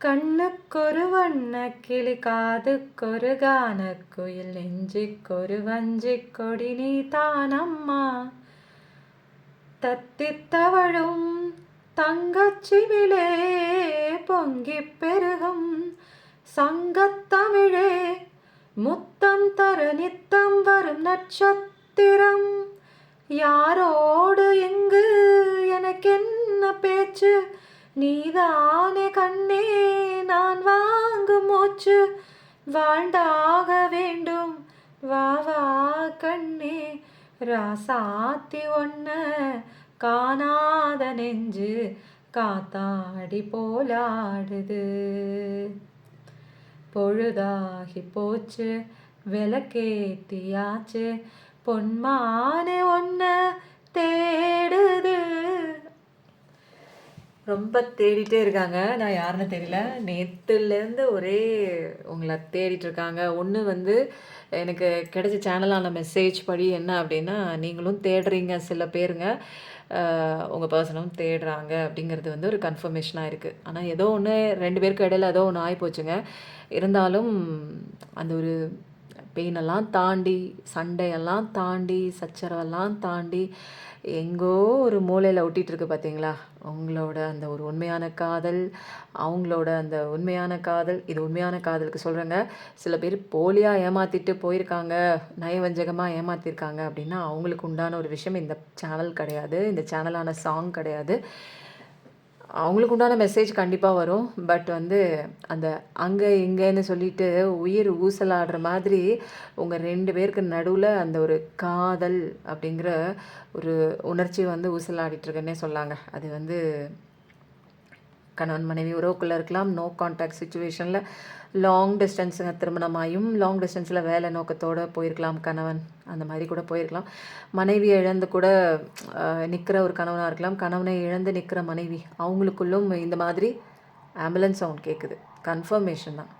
கண்ணுக்கொரு வண்ணக்கிளி காதுக்கொரு கானக்குயில் நெஞ்சுக்கொரு வஞ்சிக் கொடி நீ தானம்மா. தத்தித் தவழும் தங்கச்சிமிழே பொங்கிப் பெருகும் சங்கத்தமிழே முத்தம் தரு நித்தம் வரும் நட்சத்திரம். யாரோடு இங்கு எனக்கென்ன பேச்சு, நீதானே கண்ணே நான் வாங்கும் மூச்சு. வாழ்ந்தாக வேண்டும் வா வா கண்ணே, ராசாத்தி ஒன்ன காணாத நெஞ்சு காத்தாடி போலாடுது. பொழுதாகி போச்சு விளக்கேத்தியாச்சு, பொன்மானே ஒன்ன தேடுது. ரொம்ப தேடிட்டே இருக்காங்க. நான் யாருன்னு தெரியல. நேற்றுலேருந்து ஒரே உங்களை தேடிட்டு இருக்காங்க. ஒன்று வந்து எனக்கு கிடைச்ச சேனலான மெசேஜ் படி என்ன அப்படின்னா, நீங்களும் தேடுறீங்க சில பேருங்க, உங்கள் பர்சனும் தேடுறாங்க அப்படிங்கிறது வந்து ஒரு கன்ஃபர்மேஷனாக இருக்குது. ஆனால் ஏதோ ஒன்று 2 பேருக்கு இடையில ஏதோ ஒன்று ஆகிப்போச்சுங்க. இருந்தாலும் அந்த ஒரு பெயினெல்லாம் தாண்டி, சண்டையெல்லாம் தாண்டி, சச்சரவெல்லாம் தாண்டி எங்கோ ஒரு மூலையில் ஒட்டிகிட்ருக்கு பார்த்தீங்களா, உங்களோட அந்த ஒரு உண்மையான காதல், அவங்களோட அந்த உண்மையான காதல். இது உண்மையான காதலுக்கு சொல்கிறேங்க. சில பேர் போலியாக ஏமாற்றிட்டு போயிருக்காங்க, நயவஞ்சகமாக ஏமாற்றிருக்காங்க அப்படின்னா அவங்களுக்கு உண்டான ஒரு விஷயம் இந்த சேனல் கிடையாது, இந்த சேனலான சாங் கிடையாது. அவங்களுக்கு உண்டான மெசேஜ் கண்டிப்பாக வரும். பட் வந்து அந்த அங்கே இங்கேன்னு சொல்லிட்டு உயிர் ஊசலாடுற மாதிரி உங்கள் 2 பேருக்கு நடுவில் அந்த ஒரு காதல் அப்படிங்கிற ஒரு உணர்ச்சி வந்து ஊசலாடிட்டுருக்குன்னே சொல்லாங்க. அது வந்து கணவன் மனைவி உறவுக்குள்ளே இருக்கலாம், நோ கான்டாக்ட் சுச்சுவேஷனில் லாங் டிஸ்டன்ஸுங்க, திருமணமாயும் லாங் டிஸ்டன்ஸில் வேலை நோக்கத்தோடு போயிருக்கலாம் கணவன், அந்த மாதிரி கூட போயிருக்கலாம். மனைவியை இழந்து கூட நிற்கிற ஒரு கணவனாக இருக்கலாம், கணவனை இழந்து நிற்கிற மனைவி, அவங்களுக்குள்ளும் இந்த மாதிரி ஆம்புலன்ஸ் சவுண்ட் கேட்குது, கன்ஃபர்மேஷன் தான்.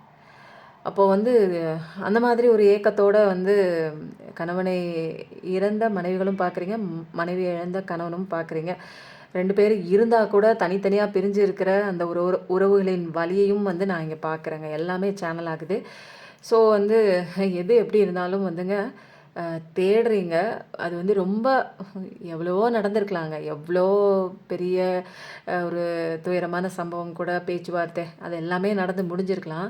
அப்போது வந்து அந்த மாதிரி ஒரு ஏக்கத்தோடு வந்து கணவனை இறந்த மனைவிகளும் பார்க்குறீங்க, மனைவி இழந்த கணவனும் பார்க்குறீங்க. 2 பேர் இருந்தால் கூட தனித்தனியாக பிரிஞ்சு இருக்கிற அந்த ஒரு உறவுகளின் வலியையும் வந்து நான் இங்கே பார்க்குறேங்க. எல்லாமே சேனல் ஆகுது. ஸோ வந்து எது எப்படி இருந்தாலும் வந்துங்க தேடுறீங்க. அது வந்து ரொம்ப எவ்வளவோ நடந்திருக்கலாங்க. எவ்வளோ பெரிய ஒரு துயரமான சம்பவம் கூட, பேச்சுவார்த்தை, அது எல்லாமே நடந்து முடிஞ்சிருக்கலாம்.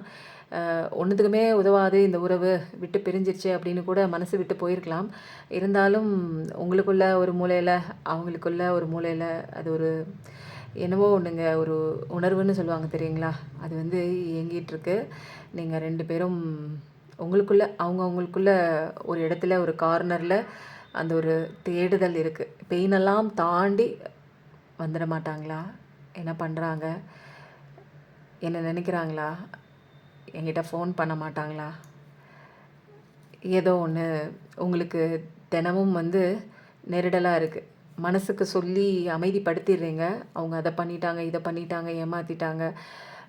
ஒன்றுத்துக்குமே உதவாது இந்த உறவு, விட்டு பிரிஞ்சிருச்சு அப்படின்னு கூட மனசு விட்டு போயிருக்கலாம். இருந்தாலும் உங்களுக்குள்ள ஒரு மூலையில், அவங்களுக்குள்ள ஒரு மூலையில் அது ஒரு என்னவோ ஒன்றுங்க, ஒரு உணர்வுன்னு சொல்லுவாங்க தெரியுங்களா, அது வந்து இயங்கிட்டுருக்கு. நீங்கள் 2 பேரும் உங்களுக்குள்ளே, அவங்களுக்குள்ள ஒரு இடத்துல ஒரு கார்னரில் அந்த ஒரு தேடுதல் இருக்குது. பெயினெல்லாம் தாண்டி வந்துட மாட்டாங்களா? என்ன பண்ணுறாங்க? என்ன நினைக்கிறாங்களா? என்கிட்ட ஃபோன் பண்ண மாட்டாங்களா? ஏதோ ஒன்று உங்களுக்கு தினமும் வந்து நெருடலாக இருக்குது. மனசுக்கு சொல்லி அமைதிப்படுத்திடுறீங்க, அவங்க அதை பண்ணிட்டாங்க, இதை பண்ணிட்டாங்க, ஏமாற்றிட்டாங்க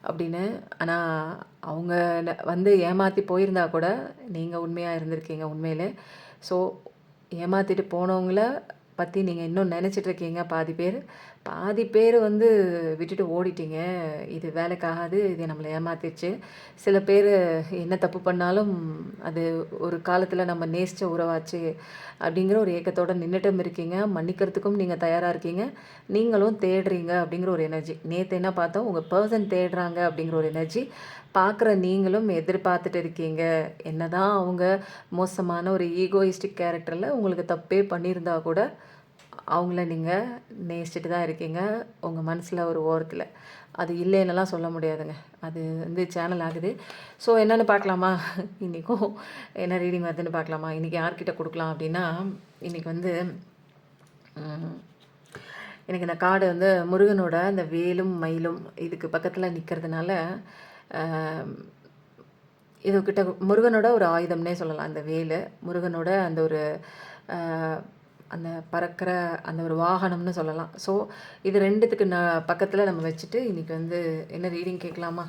அப்படின்னு. ஆனால் அவங்க வந்து ஏமாற்றி போயிருந்தா கூட நீங்கள் உண்மையாக இருந்திருக்கீங்க உண்மையிலே. ஸோ ஏமாற்றிட்டு போனவங்கள பற்றி நீங்கள் இன்னும் நினச்சிட்ருக்கீங்க பாதி பேர் வந்து விட்டுட்டு ஓடிட்டீங்க. இது வேலைக்காகாது, இது நம்மளை ஏமாத்திடுச்சு. சில பேர் என்ன தப்பு பண்ணாலும் அது ஒரு காலத்தில் நம்ம நேசித்த உறவாச்சு அப்படிங்கிற ஒரு ஏக்கத்தோடு நின்றுட்டும் இருக்கீங்க. மன்னிக்கிறதுக்கும் நீங்கள் தயாராக இருக்கீங்க. நீங்களும் தேடுறீங்க அப்படிங்கிற ஒரு எனர்ஜி. நேற்று என்ன பார்த்தோம், உங்கள் பர்சன் தேடுறாங்க அப்படிங்கிற ஒரு எனர்ஜி. பார்க்குற நீங்களும் எதிர்பார்த்துட்டு இருக்கீங்க. என்ன தான் அவங்க மோசமான ஒரு ஈகோயிஸ்டிக் கேரக்டரில் உங்களுக்கு தப்பே பண்ணியிருந்தா கூட அவங்கள நீங்கள் நேசிச்சுட்டு தான் இருக்கீங்க உங்கள் மனசில் ஒரு ஓரத்தில். அது இல்லைன்னெல்லாம் சொல்ல முடியாதுங்க. அது வந்து சேனல் ஆகுது. ஸோ என்னென்னு பார்க்கலாமா? இன்றைக்கும் என்ன ரீடிங் வருதுன்னு பார்க்கலாமா? இன்றைக்கி யார்கிட்ட கொடுக்கலாம் அப்படின்னா, இன்றைக்கி வந்து எனக்கு இந்த கார்டு வந்து முருகனோட அந்த வேலும் மயிலும் இதுக்கு பக்கத்தில் நிற்கிறதுனால, இதுக்கிட்ட முருகனோட ஒரு ஆயுதம்னே சொல்லலாம் அந்த வேலு. முருகனோட அந்த ஒரு அந்த பறக்கிற அந்த ஒரு வாகனம்னு சொல்லலாம். ஸோ இது 2த்துக்கு பக்கத்தில் நம்ம வச்சுட்டு இன்றைக்கி வந்து என்ன ரீடிங் கேட்கலாமா?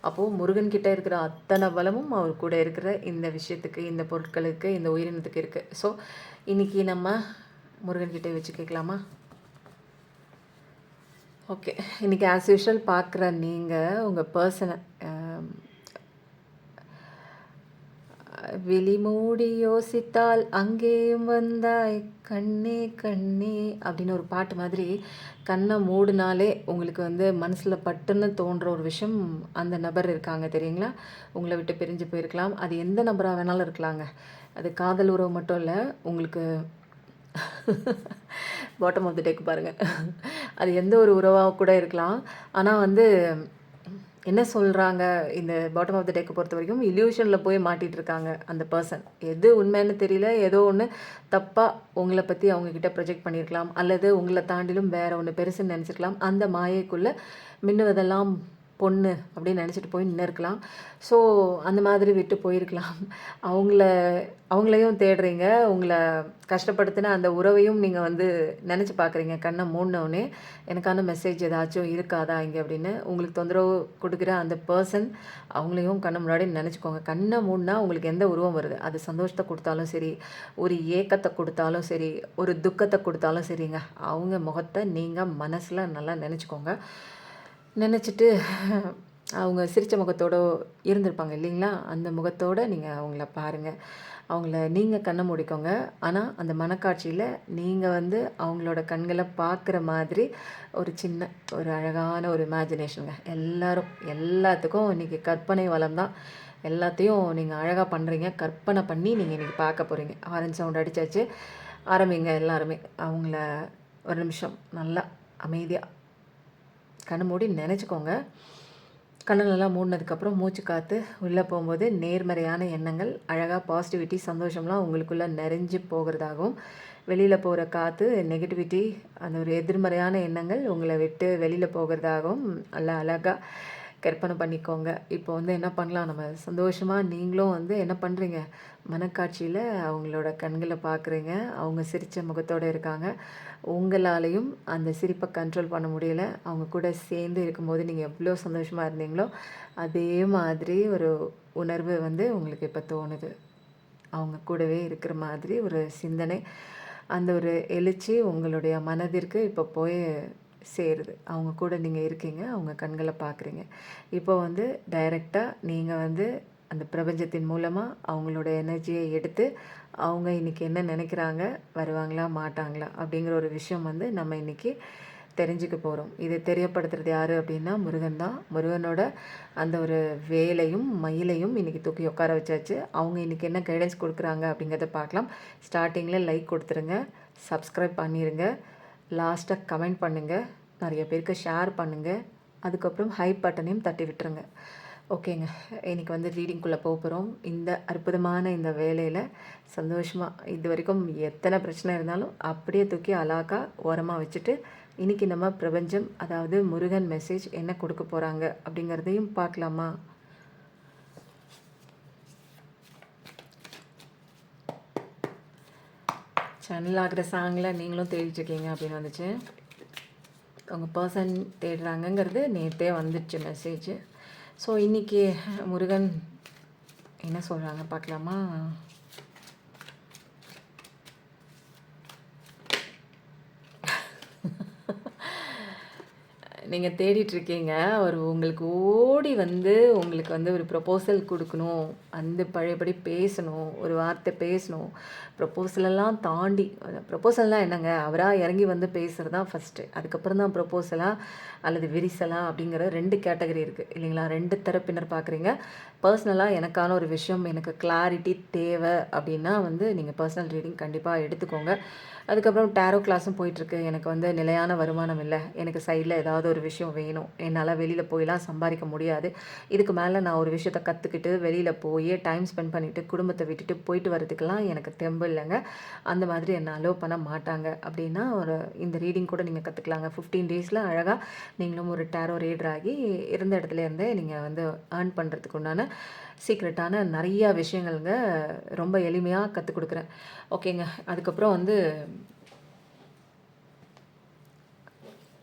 அப்போது முருகன்கிட்ட இருக்கிற அத்தனை பலமும் அவர் கூட இருக்கிற இந்த விஷயத்துக்கு, இந்த பொருட்களுக்கு, இந்த உயிரினத்துக்கு இருக்குது. ஸோ இன்றைக்கி நம்ம முருகன்கிட்ட வச்சு கேட்கலாமா? ஓகே. இன்றைக்கி ஆஸ் யூஷுவல் பார்க்குற நீங்கள் உங்கள் பர்சனை விழிமூடி யோசித்தால் அங்கேயும் வந்தாய் கண்ணே கண்ணே அப்படின்னு ஒரு பாட்டு மாதிரி கண்ணை மூடினாலே உங்களுக்கு வந்து மனசில் பட்டுன்னு தோன்ற ஒரு விஷயம் அந்த நபர் இருக்காங்க தெரியுங்களா? உங்களை விட்டு பிரிஞ்சு போயிருக்கலாம். அது எந்த நபராக வேணாலும் இருக்கலாங்க. அது காதல் உறவு மட்டும் இல்லை, உங்களுக்கு பாட்டம் ஆஃப் த டெக் பாருங்கள். அது எந்த ஒரு உறவாக கூட இருக்கலாம். ஆனால் வந்து என்ன சொல்கிறாங்க, இந்த பாட்டம் ஆஃப் த டெக்கை பொறுத்த வரைக்கும் இல்யூஷனில் போய் மாட்டிகிட்டு இருக்காங்க அந்த பர்சன். எது உண்மைன்னு தெரியல, ஏதோ ஒன்று தப்பாக உங்களை பற்றி அவங்கக்கிட்ட ப்ரொஜெக்ட் பண்ணியிருக்கலாம், அல்லது உங்களை தாண்டிலும் வேறு ஒன்று பெருசுன்னு நினச்சிருக்கலாம். அந்த மாயைக்குள்ளே மின்னுவதெல்லாம் பொண்ணு அப்படின்னு நினச்சிட்டு போய் நின்று இருக்கலாம். ஸோ அந்த மாதிரி விட்டு போயிருக்கலாம். அவங்களையும் தேடுறீங்க, உங்களை கஷ்டப்படுத்தின அந்த உறவையும் நீங்கள் வந்து நினச்சி பார்க்குறீங்க. கண்ணை மூடினோடனே எனக்கான மெசேஜ் ஏதாச்சும் இருக்காதா இங்கே அப்படின்னு உங்களுக்கு தொந்தரவு கொடுக்குற அந்த பர்சன் அவங்களையும் கண்ணை முன்னாடி நினச்சிக்கோங்க. கண்ணை மூடினா உங்களுக்கு எந்த உருவம் வருது, அது சந்தோஷத்தை கொடுத்தாலும் சரி, ஒரு ஏக்கத்தை கொடுத்தாலும் சரி, ஒரு துக்கத்தை கொடுத்தாலும் சரிங்க, அவங்க முகத்தை நீங்கள் மனசில் நல்லா நினச்சிக்கோங்க. நினச்சிட்டு அவங்க சிரித்த முகத்தோடு இருந்திருப்பாங்க இல்லைங்களா? அந்த முகத்தோடு நீங்கள் அவங்கள பாருங்கள். அவங்கள நீங்கள் கண்ணை மூடிக்கோங்க. ஆனால் அந்த மனக்காட்சியில் நீங்கள் வந்து அவங்களோட கண்களை பார்க்குற மாதிரி ஒரு சின்ன ஒரு அழகான ஒரு இமேஜினேஷனுங்க. எல்லாத்துக்கும் இன்றைக்கி கற்பனை வளம் தான். எல்லாத்தையும் நீங்கள் அழகாக பண்ணுறீங்க. கற்பனை பண்ணி நீங்கள் இன்றைக்கி பார்க்க போகிறீங்க. ஆரஞ்சு சவுண்ட் அடித்தாச்சு, ஆரம்பிங்க எல்லாருமே. அவங்கள ஒரு நிமிஷம் நல்லா அமைதியாக கண்ணை மூடி நினச்சிக்கோங்க. கண்ணெல்லாம் மூடினதுக்கப்புறம் மூச்சு காற்று உள்ளே போகும்போது நேர்மறையான எண்ணங்கள், அழகாக பாசிட்டிவிட்டி, சந்தோஷம்லாம் உங்களுக்குள்ளே நிறைஞ்சு போகிறதாகவும், வெளியில் போகிற காற்று நெகட்டிவிட்டி, அந்த ஒரு எதிர்மறையான எண்ணங்கள் உங்களை விட்டு வெளியில் போகிறதாகவும் நல்லா அழகாக கற்பனை பண்ணிக்கோங்க. இப்போ வந்து என்ன பண்ணலாம், நம்ம சந்தோஷமாக நீங்களும் வந்து என்ன பண்ணுறீங்க, மனக்காட்சியில் அவங்களோட கண்களை பார்க்குறீங்க. அவங்க சிரித்த முகத்தோடு இருக்காங்க. உங்களாலையும் அந்த சிரிப்பை கண்ட்ரோல் பண்ண முடியல. அவங்க கூட சேர்ந்து இருக்கும்போது நீங்கள் எவ்வளோ சந்தோஷமாக இருந்தீங்களோ அதே மாதிரி ஒரு உணர்வு வந்து உங்களுக்கு இப்போ தோணுது. அவங்க கூடவே இருக்கிற மாதிரி ஒரு சிந்தனை, அந்த ஒரு எழுச்சி உங்களுடைய மனதிற்கு இப்போ போய் சேருது. அவங்க கூட நீங்கள் இருக்கீங்க, அவங்க கண்களை பார்க்குறீங்க. இப்போ வந்து டைரெக்டாக நீங்கள் வந்து அந்த பிரபஞ்சத்தின் மூலமாக அவங்களோட எனர்ஜியை எடுத்து அவங்க இன்றைக்கி என்ன நினைக்கிறாங்க, வருவாங்களா மாட்டாங்களா அப்படிங்கிற ஒரு விஷயம் வந்து நம்ம இன்றைக்கி தெரிஞ்சுக்க போகிறோம். இதை தெரியப்படுத்துறது யார் அப்படின்னா முருகன் தான். முருகனோட அந்த ஒரு வேலையும் மயிலையும் இன்றைக்கி தூக்கி உட்கார வச்சாச்சு. அவங்க இன்றைக்கி என்ன கைடன்ஸ் கொடுக்குறாங்க அப்படிங்கிறத பார்க்கலாம். ஸ்டார்டிங்கில் லைக் கொடுத்துருங்க, சப்ஸ்கிரைப் பண்ணிடுங்க, லாஸ்ட்டாக கமெண்ட் பண்ணுங்கள், நிறைய பேருக்கு ஷேர் பண்ணுங்கள், அதுக்கப்புறம் ஹைப் பட்டனையும் தட்டி விட்டுருங்க. ஓகேங்க, இன்றைக்கி வந்து ரீடிங்குள்ளே போகிறோம். இந்த அற்புதமான இந்த வேலையில் சந்தோஷமாக இது வரைக்கும் எத்தனை பிரச்சனை இருந்தாலும் அப்படியே தூக்கி அழகா ஓரமாக வச்சுட்டு இன்றைக்கி நம்ம பிரபஞ்சம், அதாவது முருகன் மெசேஜ் என்ன கொடுக்க போகிறாங்க அப்படிங்கிறதையும் பார்க்கலாமா? சேனல் ஆகிற சாங்கில் நீங்களும் தேடிட்டுருக்கீங்க அப்படின்னு வந்துச்சு. உங்கள் பர்சன் தேடுறாங்கங்கிறது நேற்றே வந்துடுச்சு மெசேஜ். ஸோ இன்றைக்கி முருகன் என்ன சொல்கிறாங்க பார்க்கலாமா? நீங்கள் தேடிட்டுருக்கீங்க, அவர் உங்களுக்கு ஓடி வந்து உங்களுக்கு வந்து ஒரு ப்ரொப்போசல் கொடுக்கணும், அந்த பழையபடி பேசணும், ஒரு வார்த்தை பேசணும். ப்ரொப்போசலெல்லாம் தாண்டி, ப்ரொப்போசல்னால் என்னங்க, அவராக இறங்கி வந்து பேசுகிறது தான் ஃபஸ்ட்டு. அதுக்கப்புறம் தான் ப்ரொப்போசலாக அல்லது விரிசலா அப்படிங்கிற 2 கேட்டகரி இருக்குது இல்லைங்களா? 2 தரப்பினர் பார்க்குறீங்க. பர்சனலாக எனக்கான ஒரு விஷயம், எனக்கு கிளாரிட்டி தேவை அப்படின்னா வந்து நீங்கள் பர்சனல் ரீடிங் கண்டிப்பாக எடுத்துக்கோங்க. அதுக்கப்புறம் டேரோ கிளாஸும் போயிட்டுருக்கு. எனக்கு வந்து நிலையான வருமானம் இல்லை, எனக்கு சைடில் ஏதாவது ஒரு விஷயம் வேணும், என்னால் வெளியில் போயெலாம் சம்பாதிக்க முடியாது, இதுக்கு மேலே நான் ஒரு விஷயத்தை கற்றுக்கிட்டு வெளியில் போய் டைம் ஸ்பெண்ட் பண்ணிவிட்டு குடும்பத்தை விட்டுட்டு போயிட்டு வரதுக்கெல்லாம் எனக்கு தெம்பு இல்லைங்க, அந்த மாதிரி என்னை அலோவ் பண்ண மாட்டாங்க அப்படின்னா ஒரு இந்த ரீடிங் கூட நீங்கள் கற்றுக்கலாங்க. 15 டேஸில் அழகாக நீங்களும் ஒரு டேரோ ரீடர் ஆகி இருந்த இடத்துலேருந்தே நீங்கள் வந்து ஏர்ன் பண்ணுறதுக்கு உண்டான சீக்ரெட்டான நிறையா விஷயங்கள்ங்க ரொம்ப எளிமையாக கற்றுக் கொடுக்குறேன். ஓகேங்க, அதுக்கப்புறம் வந்து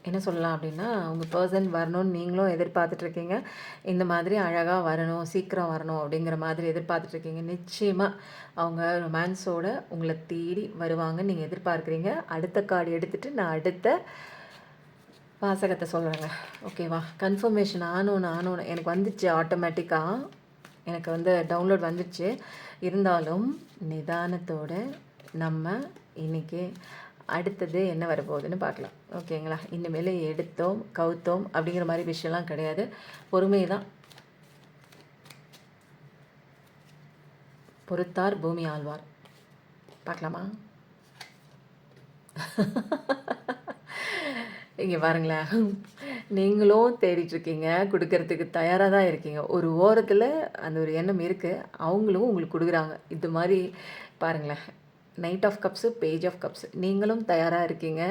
என்ன சொல்லலாம் அப்படின்னா, உங்கள் பர்சன் வரணும்னு நீங்களும் எதிர்பார்த்துட்ருக்கீங்க. இந்த மாதிரி அழகாக வரணும், சீக்கிரம் வரணும் அப்படிங்கிற மாதிரி எதிர்பார்த்துட்ருக்கீங்க. நிச்சயமாக அவங்க ரொமான்ஸோடு உங்களை தேடி வருவாங்கன்னு நீங்கள் எதிர்பார்க்குறீங்க. அடுத்த கார்டு எடுத்துகிட்டு நான் அடுத்த வாசகத்தை சொல்கிறேங்க. ஓகேவா? கன்ஃபர்மேஷன் ஆனோன்னு எனக்கு வந்துச்சு ஆட்டோமேட்டிக்காக. எனக்கு வந்து டவுன்லோட் வந்துடுச்சு. இருந்தாலும் நிதானத்தோட நம்ம இன்னைக்கு அடுத்தது என்ன வரப்போகுதுன்னு பார்க்கலாம். ஓகேங்களா? இனிமேல் எடுத்தோம், கவுத்தோம் அப்படிங்கிற மாதிரி விஷயம்லாம் கிடையாது. பொறுமை தான். பொறுத்தார் பூமி ஆழ்வார். பார்க்கலாமா? இங்கே பாருங்களேன், நீங்களும் தேடிட்டுருக்கீங்க, கொடுக்கறதுக்கு தயாராக தான் இருக்கீங்க. ஒரு ஓரத்தில் அந்த ஒரு எண்ணம் இருக்குது, அவங்களும் உங்களுக்கு கொடுக்குறாங்க. இது மாதிரி பாருங்களேன், knight of cups, page of cups. நீங்களும் தயாராக இருக்கீங்க.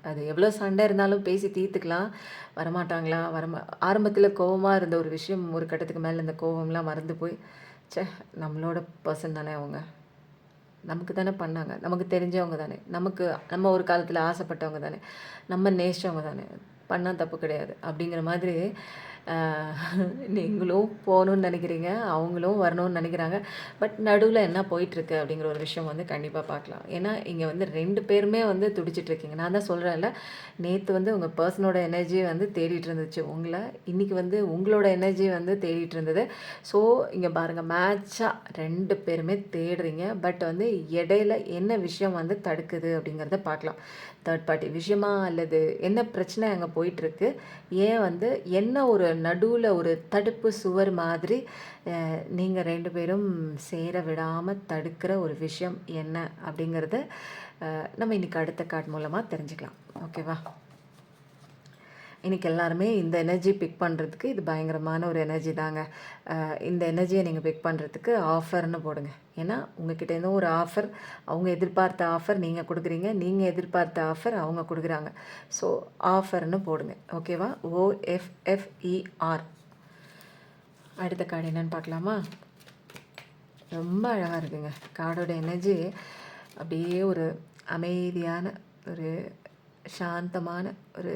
அது எவ்வளோ சண்டை இருந்தாலும் பேசி தீர்த்துக்கலாம். வரமாட்டாங்களா? ஆரம்பத்தில் கோவமாக இருந்த ஒரு விஷயம் ஒரு கட்டத்துக்கு மேலே இந்த கோவம்லாம் மறந்து போய், ச்சே நம்மளோட பர்சன் தானே அவங்க, நமக்கு தானே பண்ணாங்க, நமக்கு தெரிஞ்சவங்க தானே, நம்ம ஒரு காலத்தில் ஆசைப்பட்டவங்க தானே, நம்ம நேசித்தவங்க தானே, பண்ணால் தப்பு கிடையாது அப்படிங்கிற மாதிரி நீங்களும் போகணுன்னு நினைக்கிறீங்க, அவங்களும் வரணும்னு நினைக்கிறாங்க. பட் நடுவில் என்ன போயிட்டுருக்கு அப்படிங்கிற ஒரு விஷயம் வந்து கண்டிப்பாக பார்க்கலாம். ஏன்னா இங்கே வந்து 2 பேருமே வந்து துடிச்சிட்ருக்கீங்க. நான் தான் சொல்கிறேன்ல, நேற்று வந்து உங்கள் பர்சனோட எனர்ஜி வந்து தேடிட்டு இருந்துச்சு உங்களை, இன்றைக்கி வந்து உங்களோட எனர்ஜி வந்து தேடிட்டு இருந்தது. ஸோ இங்கே பாருங்கள், மேட்சாக 2 பேருமே தேடுறீங்க. பட் வந்து இடையில என்ன விஷயம் வந்து தடுக்குது அப்படிங்கிறத பார்க்கலாம். தேர்ட் பார்ட்டி விஷயமா அல்லது என்ன பிரச்சனை அங்கே போயிட்டுருக்கு, ஏன் வந்து என்ன ஒரு நடுவில் ஒரு தடுப்பு சுவர் மாதிரி நீங்கள் 2 பேரும் சேர விடாமல் தடுக்கிற ஒரு விஷயம் என்ன அப்படிங்கிறத நம்ம இன்றைக்கி அடுத்த கார்டு மூலமாக தெரிஞ்சுக்கலாம். ஓகேவா? இன்றைக்கி எல்லாருமே இந்த எனர்ஜி பிக் பண்ணுறதுக்கு இது பயங்கரமான ஒரு எனர்ஜி தாங்க. இந்த எனர்ஜியை நீங்கள் பிக் பண்ணுறதுக்கு ஆஃபர்னு போடுங்க. ஏன்னா உங்ககிட்டேருந்தும் ஒரு ஆஃபர், அவங்க எதிர்பார்த்த ஆஃபர் நீங்கள் கொடுக்குறீங்க, நீங்கள் எதிர்பார்த்த ஆஃபர் அவங்க கொடுக்குறாங்க. ஸோ ஆஃபர்னு போடுங்க. ஓகேவா? OFFER. அடுத்த கார்டு என்னன்னு பார்க்கலாமா? ரொம்ப அழகாக இருக்குங்க கார்டோட எனர்ஜி. அப்படியே ஒரு அமைதியான, ஒரு சாந்தமான, ஒரு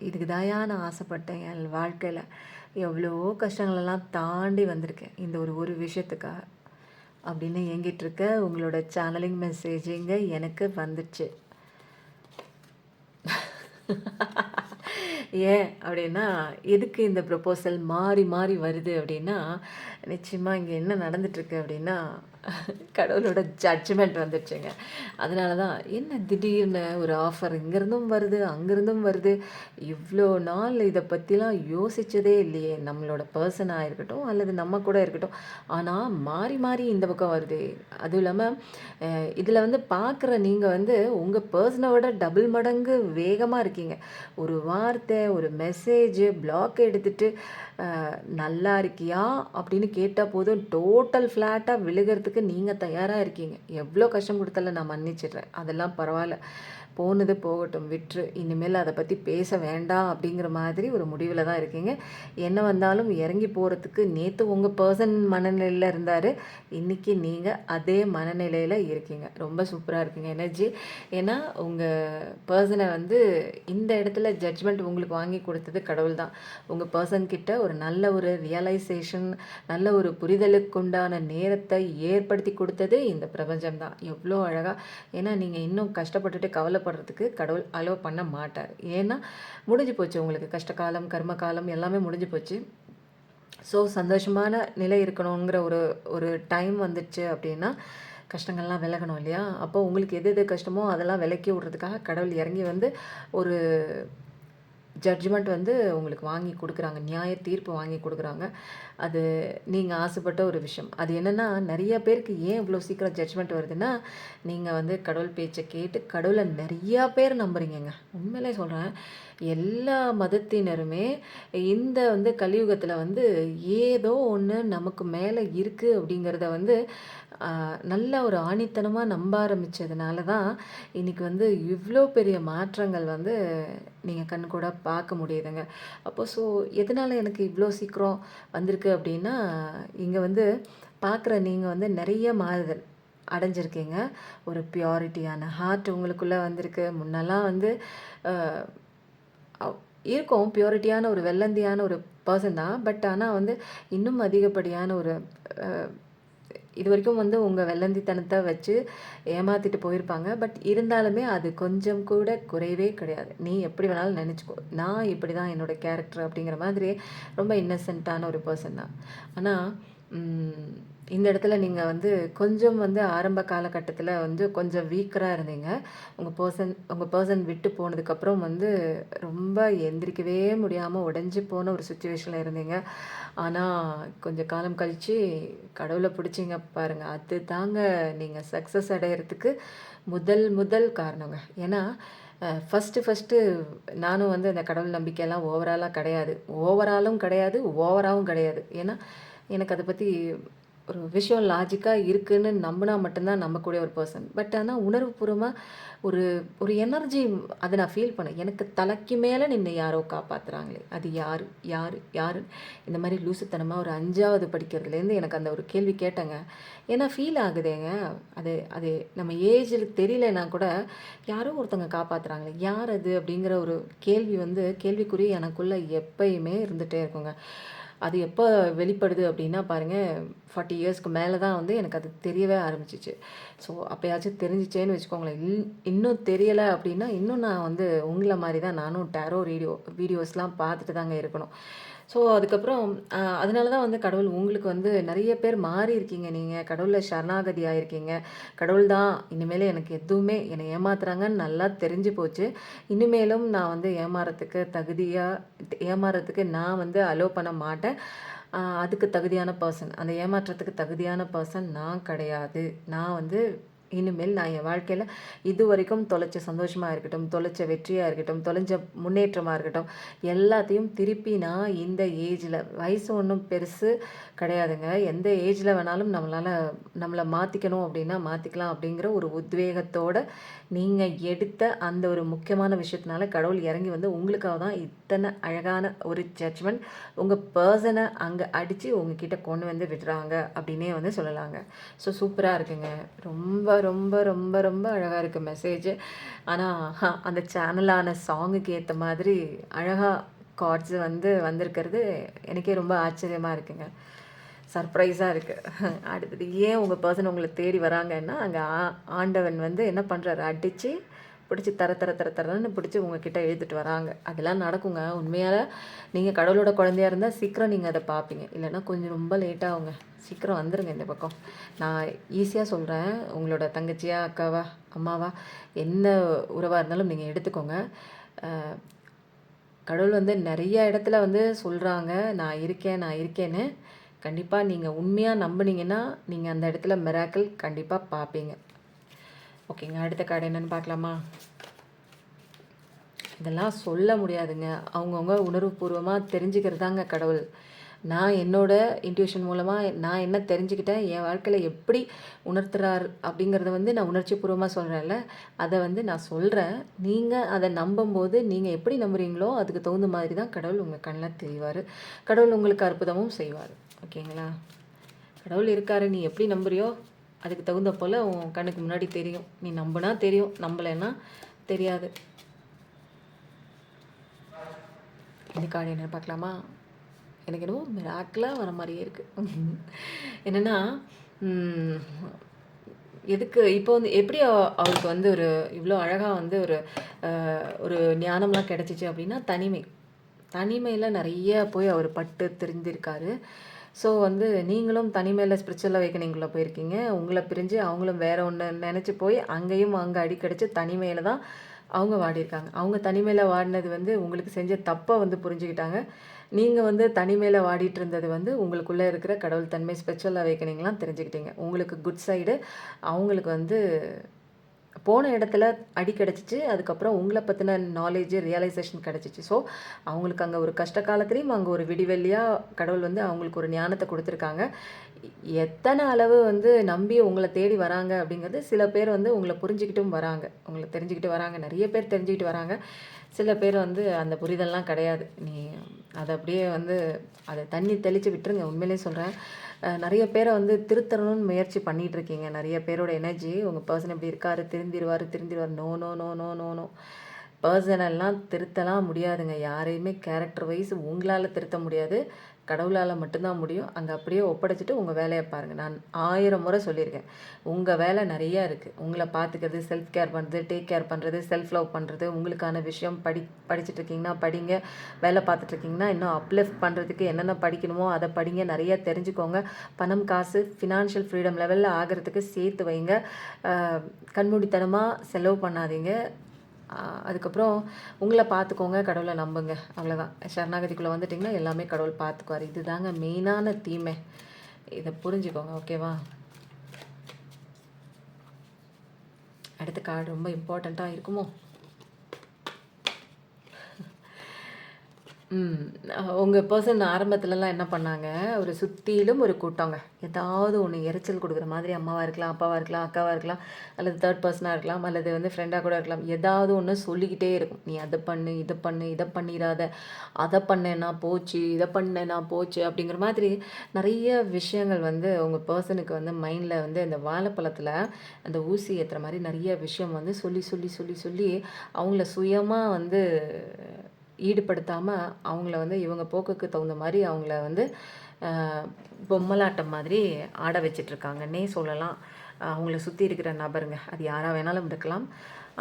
இதுக்கு தாயா நான் ஆசைப்பட்டேன் என் வாழ்க்கையில், எவ்வளோ கஷ்டங்களெல்லாம் தாண்டி வந்திருக்கேன் இந்த ஒரு விஷயத்துக்காக அப்படின்னு ஏங்கிட்டுருக்க உங்களோட சேனலிங் மெசேஜிங்க எனக்கு வந்துச்சு. ஏன் அப்படின்னா, எதுக்கு இந்த ப்ரொப்போசல் மாறி மாறி வருது அப்படின்னா, நிச்சயமாக இங்கே என்ன நடந்துட்டுருக்கு அப்படின்னா, கடவுளோட ஜட்ஜ்மெண்ட் வந்துடுச்சுங்க. அதனால தான் என்ன திடீர்னு ஒரு ஆஃபர் இங்கேருந்தும் வருது, அங்கேருந்தும் வருது. இவ்வளோ நாள் இதை பற்றிலாம் யோசித்ததே இல்லையே, நம்மளோட பர்சனாக இருக்கட்டும் அல்லது நம்ம கூட இருக்கட்டும். ஆனால் மாறி மாறி இந்த பக்கம் வருது. அதுவும் இல்லாமல் இதில் வந்து பார்க்குற நீங்கள் வந்து உங்கள் பர்சனை விட டபுள் மடங்கு வேகமாக இருக்கீங்க. ஒரு வார்த்தை, ஒரு மெசேஜ், பிளாக் எடுத்துகிட்டு நல்லா இருக்கியா அப்படின்னு கேட்டால் போதும், டோட்டல் ஃப்ளாட்டாக விழுகிறதுக்கு நீங்கள் தயாராக இருக்கீங்க. எவ்வளோ கஷ்டம் கொடுத்தாலும் நான் மன்னிச்சிடுறேன், அதெல்லாம் பரவாயில்ல, போனது போகட்டும், விட்டுரு, இனிமேல் அதை பற்றி பேச வேண்டாம் அப்படிங்கிற மாதிரி ஒரு முடிவில் தான் இருக்கீங்க. என்ன வந்தாலும் இறங்கி போகிறதுக்கு நேற்று உங்கள் பர்சன் மனநிலையில் இருந்தார், இன்றைக்கி நீங்கள் அதே மனநிலையில் இருக்கீங்க. ரொம்ப சூப்பராக இருக்குங்க எனர்ஜி. ஏன்னா உங்கள் பர்சனை வந்து இந்த இடத்துல ஜட்ஜ்மெண்ட் உங்களுக்கு வாங்கி கொடுத்தது கடவுள் தான். உங்கள் பர்சன்கிட்ட ஒரு நல்ல ஒரு ரியலைசேஷன், நல்ல ஒரு புரிதலுக்குண்டான நேரத்தை ஏற்படுத்தி கொடுத்தது இந்த பிரபஞ்சம் தான். எவ்வளோ அழகாக. ஏன்னா நீங்கள் இன்னும் கஷ்டப்பட்டுட்டு கவலைப்படுறதுக்கு கடவுள் அலோவ் பண்ண மாட்டார். ஏன்னா முடிஞ்சு போச்சு, உங்களுக்கு கஷ்டகாலம், கர்மகாலம் எல்லாமே முடிஞ்சு போச்சு. ஸோ சந்தோஷமான நிலை இருக்கணுங்கிற ஒரு ஒரு டைம் வந்துடுச்சு அப்படின்னா கஷ்டங்கள்லாம் விலகணும் இல்லையா? அப்போ உங்களுக்கு எது எது கஷ்டமோ அதெல்லாம் விலக்கி விட்றதுக்காக கடவுள் இறங்கி வந்து ஒரு ஜட்ஜ்மெண்ட் வந்து உங்களுக்கு வாங்கி கொடுக்குறாங்க, நியாய தீர்ப்பு வாங்கி கொடுக்குறாங்க. அது நீங்கள் ஆசைப்பட்ட ஒரு விஷயம். அது என்னென்னா, நிறைய பேருக்கு ஏன் இவ்வளோ சீக்கிரம் ஜட்ஜ்மெண்ட் வருதுன்னா, நீங்கள் வந்து கடவுள் பேச்சை கேட்டு கடவுளை நிறையா பேர் நம்புறீங்கங்க. உண்மையிலே சொல்கிறேன், எல்லா மதத்தினருமே இந்த வந்து கலியுகத்தில் வந்து ஏதோ ஒன்று நமக்கு மேலே இருக்குது அப்படிங்கிறத வந்து நல்ல ஒரு ஆணித்தனமாக நம்ப ஆரம்பித்ததுனால தான் இன்றைக்கி வந்து இவ்வளோ பெரிய மாற்றங்கள் வந்து நீங்கள் கண் கூட பார்க்க முடியுதுங்க. அப்போ ஸோ எதனால் எனக்கு இவ்வளோ சீக்கிரம் வந்திருக்கு அப்படின்னா, இங்கே வந்து பார்க்குற நீங்கள் வந்து நிறைய மாறுதல் அடைஞ்சிருக்கீங்க. ஒரு பியூரிட்டியான ஹார்ட் உங்களுக்குள்ளே வந்திருக்கு. முன்னெல்லாம் வந்து இருக்கும், பியூரிட்டியான ஒரு வெள்ளந்தியான ஒரு பர்சன் தான். பட் ஆனால் வந்து இன்னும் அதிகப்படியான ஒரு இதுவரைக்கும் வந்து உங்கள் வெள்ளந்தித்தனத்தை வச்சு ஏமாற்றிட்டு போயிருப்பாங்க. பட் இருந்தாலுமே அது கொஞ்சம் கூட குறைவே கிடையாது. நீ எப்படி வேணாலும் நினச்சிக்கோ, நான் இப்படி தான் என்னோட கேரக்டர் அப்படிங்கிற மாதிரி ரொம்ப இன்னசென்ட்டான ஒரு பர்சன் தான். ஆனால் இந்த இடத்துல நீங்கள் வந்து கொஞ்சம் வந்து ஆரம்ப காலகட்டத்தில் வந்து கொஞ்சம் வீக்கராக இருந்தீங்க. உங்கள் பர்சன் விட்டு போனதுக்கப்புறம் வந்து ரொம்ப எந்திரிக்கவே முடியாமல் உடைஞ்சு போன ஒரு சுச்சுவேஷனில் இருந்தீங்க. ஆனால் கொஞ்சம் காலம் கழித்து கடவுளை பிடிச்சிங்க பாருங்கள். அது தாங்க நீங்கள் சக்ஸஸ் அடையிறதுக்கு முதல் முதல் காரணங்க. ஏன்னா ஃபஸ்ட்டு நானும் வந்து அந்த கடவுள் நம்பிக்கையெல்லாம் ஓவராலாக கிடையாது. ஓவராகவும் கிடையாது. ஏன்னா எனக்கு அதை பற்றி ஒரு விஷயம் லாஜிக்காக இருக்குதுன்னு நம்பினா மட்டும்தான் நம்பக்கூடிய ஒரு பர்சன். பட் ஆனால் உணர்வுபூர்வமாக ஒரு ஒரு எனர்ஜி அதை நான் ஃபீல் பண்ணேன். எனக்கு தலைக்கு மேலே நின்று யாரோ காப்பாற்றுறாங்களே, அது யார் யார் யார் இந்த மாதிரி லூசுத்தனமாக ஒரு 5வது படிக்கிறதுலேருந்து எனக்கு அந்த ஒரு கேள்வி கேட்டேங்க. ஏன்னா ஃபீல் ஆகுதேங்க. அது அது நம்ம ஏஜில் தெரியலனா கூட யாரோ ஒருத்தவங்க காப்பாற்றுறாங்களே, யார் அது அப்படிங்கிற ஒரு கேள்வி வந்து கேள்விக்குறி எனக்குள்ளே எப்பயுமே இருந்துகிட்டே இருக்குங்க. அது எப்போ வெளிப்படுது அப்படின்னா பாருங்கள், 40 இயர்ஸ்க்கு மேலே தான் வந்து எனக்கு அது தெரியவே ஆரம்பிச்சிச்சு. ஸோ அப்போயாச்சும் தெரிஞ்சிச்சேன்னு வச்சுக்கோங்களேன். இன்னும் தெரியலை அப்படின்னா இன்னும் நான் வந்து உங்களை மாதிரி தான் நானும் டேரோ வீடியோஸ்லாம் பார்த்துட்டு தாங்க இருக்கணும். ஸோ அதுக்கப்புறம் அதனால தான் வந்து கடவுள் உங்களுக்கு வந்து நிறைய பேர் மாறி இருக்கீங்க. நீங்கள் கடவுளில் சரணாகதி ஆகிருக்கீங்க. கடவுள் தான் இனிமேல் எனக்கு எதுவுமே என்னை ஏமாத்துறாங்கன்னு நல்லா தெரிஞ்சு போச்சு. இனிமேலும் நான் வந்து ஏமாறத்துக்கு நான் வந்து அலோவ் பண்ண மாட்டேன். அதுக்கு தகுதியான பர்சன், அந்த ஏமாற்றத்துக்கு தகுதியான பர்சன் நான் கிடையாது. நான் வந்து இனிமேல் நான் என் வாழ்க்கையில் இது வரைக்கும் தொலைச்ச சந்தோஷமாக இருக்கட்டும், தொலைச்ச வெற்றியாக இருக்கட்டும், தொலைஞ்ச முன்னேற்றமாக இருக்கட்டும், எல்லாத்தையும் திருப்பி நான் இந்த ஏஜில், வயசு ஒன்றும் பெருசு கிடையாதுங்க. எந்த ஏஜில் வேணாலும் நம்மளை மாற்றிக்கணும் அப்படின்னா மாற்றிக்கலாம் அப்படிங்கிற ஒரு உத்வேகத்தோடு நீங்கள் எடுத்த அந்த ஒரு முக்கியமான விஷயத்தினால கடவுள் இறங்கி வந்து உங்களுக்காக தான் இத்தனை அழகான ஒரு ஜட்ஜ்மெண்ட் உங்கள் பர்சனை அங்கே அடித்து உங்ககிட்ட கொண்டு வந்து விடுறாங்க அப்படின்னே வந்து சொல்லலாங்க. ஸோ சூப்பராக இருக்குங்க. ரொம்ப ரொம்ப ரொம்ப ரொம்ப அழகாக இருக்குது மெசேஜ். ஆனால் அந்த சேனலான சாங்குக்கு ஏற்ற மாதிரி அழகாக கார்ட்ஸ் வந்து வந்திருக்கிறது எனக்கே ரொம்ப ஆச்சரியமாக இருக்குங்க. சர்ப்ரைஸாக இருக்குது. அடுத்தது ஏன் உங்கள் பர்சன் உங்களை தேடி வராங்கன்னா, அங்கே ஆண்டவன் வந்து என்ன பண்ணுறாரு, அடித்து பிடிச்சி தரன்னு பிடிச்சி உங்ககிட்ட எழுதிட்டு வராங்க. அதெல்லாம் நடக்குங்க. உண்மையால் நீங்கள் கடவுளோட குழந்தையாக இருந்தால் சீக்கிரம் நீங்கள் அதை பார்ப்பீங்க. இல்லைன்னா கொஞ்சம் ரொம்ப லேட்டாகுங்க. சீக்கிரம் வந்துடுங்க இந்த பக்கம். நான் ஈஸியாக சொல்கிறேன். உங்களோட தங்கச்சியா, அக்காவா, அம்மாவா, என்ன உறவாக இருந்தாலும் நீங்கள் எடுத்துக்கோங்க. கடவுள் வந்து நிறைய இடத்துல வந்து சொல்கிறாங்க, நான் இருக்கேன்னு. கண்டிப்பாக நீங்கள் உண்மையாக நம்புனீங்கன்னா நீங்கள் அந்த இடத்துல மிராக்கிள் கண்டிப்பாக பார்ப்பீங்க. ஓகேங்க, அடுத்த கார்டு என்னென்னு பார்க்கலாமா? இதெல்லாம் சொல்ல முடியாதுங்க. அவங்கவுங்க உணர்வுபூர்வமாக தெரிஞ்சுக்கிறதாங்க கடவுள். நான் என்னோட இன்ட்யூஷன் மூலமாக நான் என்ன தெரிஞ்சுக்கிட்டேன், என் வாழ்க்கையில் எப்படி உணர்த்துறார் அப்படிங்கிறத வந்து நான் உணர்ச்சி பூர்வமாக சொல்கிறேன்ல, அதை வந்து நான் சொல்கிறேன். நீங்கள் அதை நம்பும்போது நீங்கள் எப்படி நம்புறீங்களோ அதுக்கு தகுந்த மாதிரி தான் கடவுள் உங்கள் கண்ணில் தெரிவார். கடவுள் உங்களுக்கு அற்புதமும் செய்வார். ஓகேங்களா? கடவுள் இருக்காரு, நீ எப்படி நம்புறியோ அதுக்கு தகுந்த போல் உன் கண்ணுக்கு முன்னாடி தெரியும். நீ நம்பினா தெரியும், நம்பலைன்னா தெரியாது. இந்த கார்டு என்ன பார்க்கலாமா? எனக்கு என்னவோ மிராக்கிளாக வர மாதிரியே இருக்குது. என்னென்னா எதுக்கு இப்போ வந்து எப்படி அவருக்கு வந்து ஒரு இவ்வளோ அழகாக வந்து ஒரு ஞானம்லாம் கிடச்சிச்சு அப்படின்னா, தனிமையில் நிறைய போய் அவர் பட்டு தெரிஞ்சிருக்காரு. ஸோ வந்து நீங்களும் தனிமையில் ஸ்பிரிச்சுவல் அவேக்கனிங்குள்ளே போயிருக்கீங்க. உங்களை பிரிஞ்சு அவங்களும் வேறு ஒன்று நினச்சி போய் அங்கேயும் அங்கே அடிக்கடிச்சு தனிமையில் தான் அவங்க வாடியிருக்காங்க. அவங்க தனிமையில் வாடினது வந்து உங்களுக்கு செஞ்ச தப்பை வந்து புரிஞ்சுக்கிட்டாங்க. நீங்கள் வந்து தனிமையில் வாடிட்டு இருந்தது வந்து உங்களுக்குள்ளே இருக்கிற கடவுள் தன்மை, ஸ்பிரிச்சுவல் அவேக்கனிங்லாம் தெரிஞ்சுக்கிட்டீங்க. உங்களுக்கு குட் சைடு, அவங்களுக்கு வந்து போன இடத்துல அடி கிடச்சிச்சு. அதுக்கப்புறம் உங்களை பற்றின நாலேஜ், ரியலைசேஷன் கிடச்சிச்சு. ஸோ அவங்களுக்கு அங்கே ஒரு கஷ்ட காலத்துலேயும் அங்கே ஒரு விடிவெள்ளியாக கடவுள் வந்து அவங்களுக்கு ஒரு ஞானத்தை கொடுத்துருக்காங்க. எத்தனை அளவு வந்து நம்பி உங்களை தேடி வராங்க அப்படிங்கிறது, சில பேர் வந்து உங்களை புரிஞ்சுக்கிட்டும் வராங்க, உங்களை தெரிஞ்சுக்கிட்டு வராங்க, நிறைய பேர் தெரிஞ்சுக்கிட்டு வராங்க. சில பேர் வந்து அந்த புரிதல்லாம் கிடையாது. நீ அதை அப்படியே வந்து அதை தண்ணி தெளித்து விட்டுருங்க. உண்மையிலே சொல்கிறேன். நிறைய பேரை வந்து திருத்தரணும்னு முயற்சி பண்ணிகிட்ருக்கீங்க. நிறைய பேரோட எனர்ஜி உங்கள் பர்சன் எப்படி இருக்கார், திருந்திடுவார். No no no no no no பர்சனெல்லாம் திருத்தலாம் முடியாதுங்க. யாரையுமே கேரக்டர் வைஸ் உங்களால் திருத்த முடியாது. கடவுளால் மட்டும்தான் முடியும். அங்கே அப்படியே ஒப்படைச்சிட்டு உங்கள் வேலையை பாருங்கள். நான் 1000 முறை சொல்லியிருக்கேன். உங்கள் வேலை நிறையா இருக்குது. உங்களை பார்த்துக்கிறது, செல்ஃப் கேர் பண்ணுறது, டேக் கேர் பண்ணுறது, செல்ஃப் லவ் பண்ணுறது, உங்களுக்கான விஷயம் படிச்சுட்ருக்கீங்கன்னா படிங்க. வேலை பார்த்துட்ருக்கீங்கன்னா இன்னும் அப்லிஃப்ட் பண்ணுறதுக்கு என்னென்ன படிக்கணுமோ அதை படிங்க. நிறையா தெரிஞ்சுக்கோங்க. பணம், காசு, ஃபினான்ஷியல் ஃப்ரீடம் லெவலில் ஆகிறதுக்கு சேர்த்து வைங்க. கண்மூடித்தனமாக செலவு பண்ணாதீங்க. அதுக்கப்புறம் உங்களை பார்த்துக்கோங்க, கடவுளை நம்புங்க. அவ்வளோதான். சரணாகதிக்குள்ளே வந்துட்டிங்கன்னா எல்லாமே கடவுள் பார்த்துக்குவார். இது தாங்க மெயினான தீமை. இதை புரிஞ்சுக்கோங்க. ஓகேவா? அடுத்த கார்டு ரொம்ப இம்பார்ட்டண்ட்டாக இருக்குமோ? உங்கள் பர்சன் ஆரம்பத்துலலாம் என்ன பண்ணாங்க, ஒரு சுற்றிலும் ஒரு கூட்டங்க. ஏதாவது ஒன்று எரிச்சல் கொடுக்குற மாதிரி அம்மாவாக இருக்கலாம், அப்பாவாக இருக்கலாம், அக்காவாக இருக்கலாம், அல்லது தேர்ட் பர்சனாக இருக்கலாம், அல்லது வந்து ஃப்ரெண்டாக கூட இருக்கலாம். ஏதாவது ஒன்று சொல்லிக்கிட்டே இருக்கும். நீ அதை பண்ணு, இதை பண்ணு, இதை பண்ணிடாத, அதை பண்ணேன்னா போச்சு, இதை பண்ணேன்னா போச்சு அப்படிங்கிற மாதிரி நிறைய விஷயங்கள் வந்து உங்கள் பர்சனுக்கு வந்து மைண்டில் வந்து இந்த வாழைப்பழத்தில் அந்த ஊசி ஏற்றுற மாதிரி நிறைய விஷயம் வந்து சொல்லி சொல்லி சொல்லி சொல்லி அவங்கள சுயமாக வந்து ஈடுபடுத்தாமல் அவங்கள வந்து இவங்க போக்குக்கு தகுந்த மாதிரி அவங்கள வந்து பொம்மலாட்டம் மாதிரி ஆட வச்சிட்ருக்காங்கன்னே சொல்லலாம். அவங்கள சுற்றி இருக்கிற நபருங்க, அது யாராக வேணாலும் இருக்கலாம்.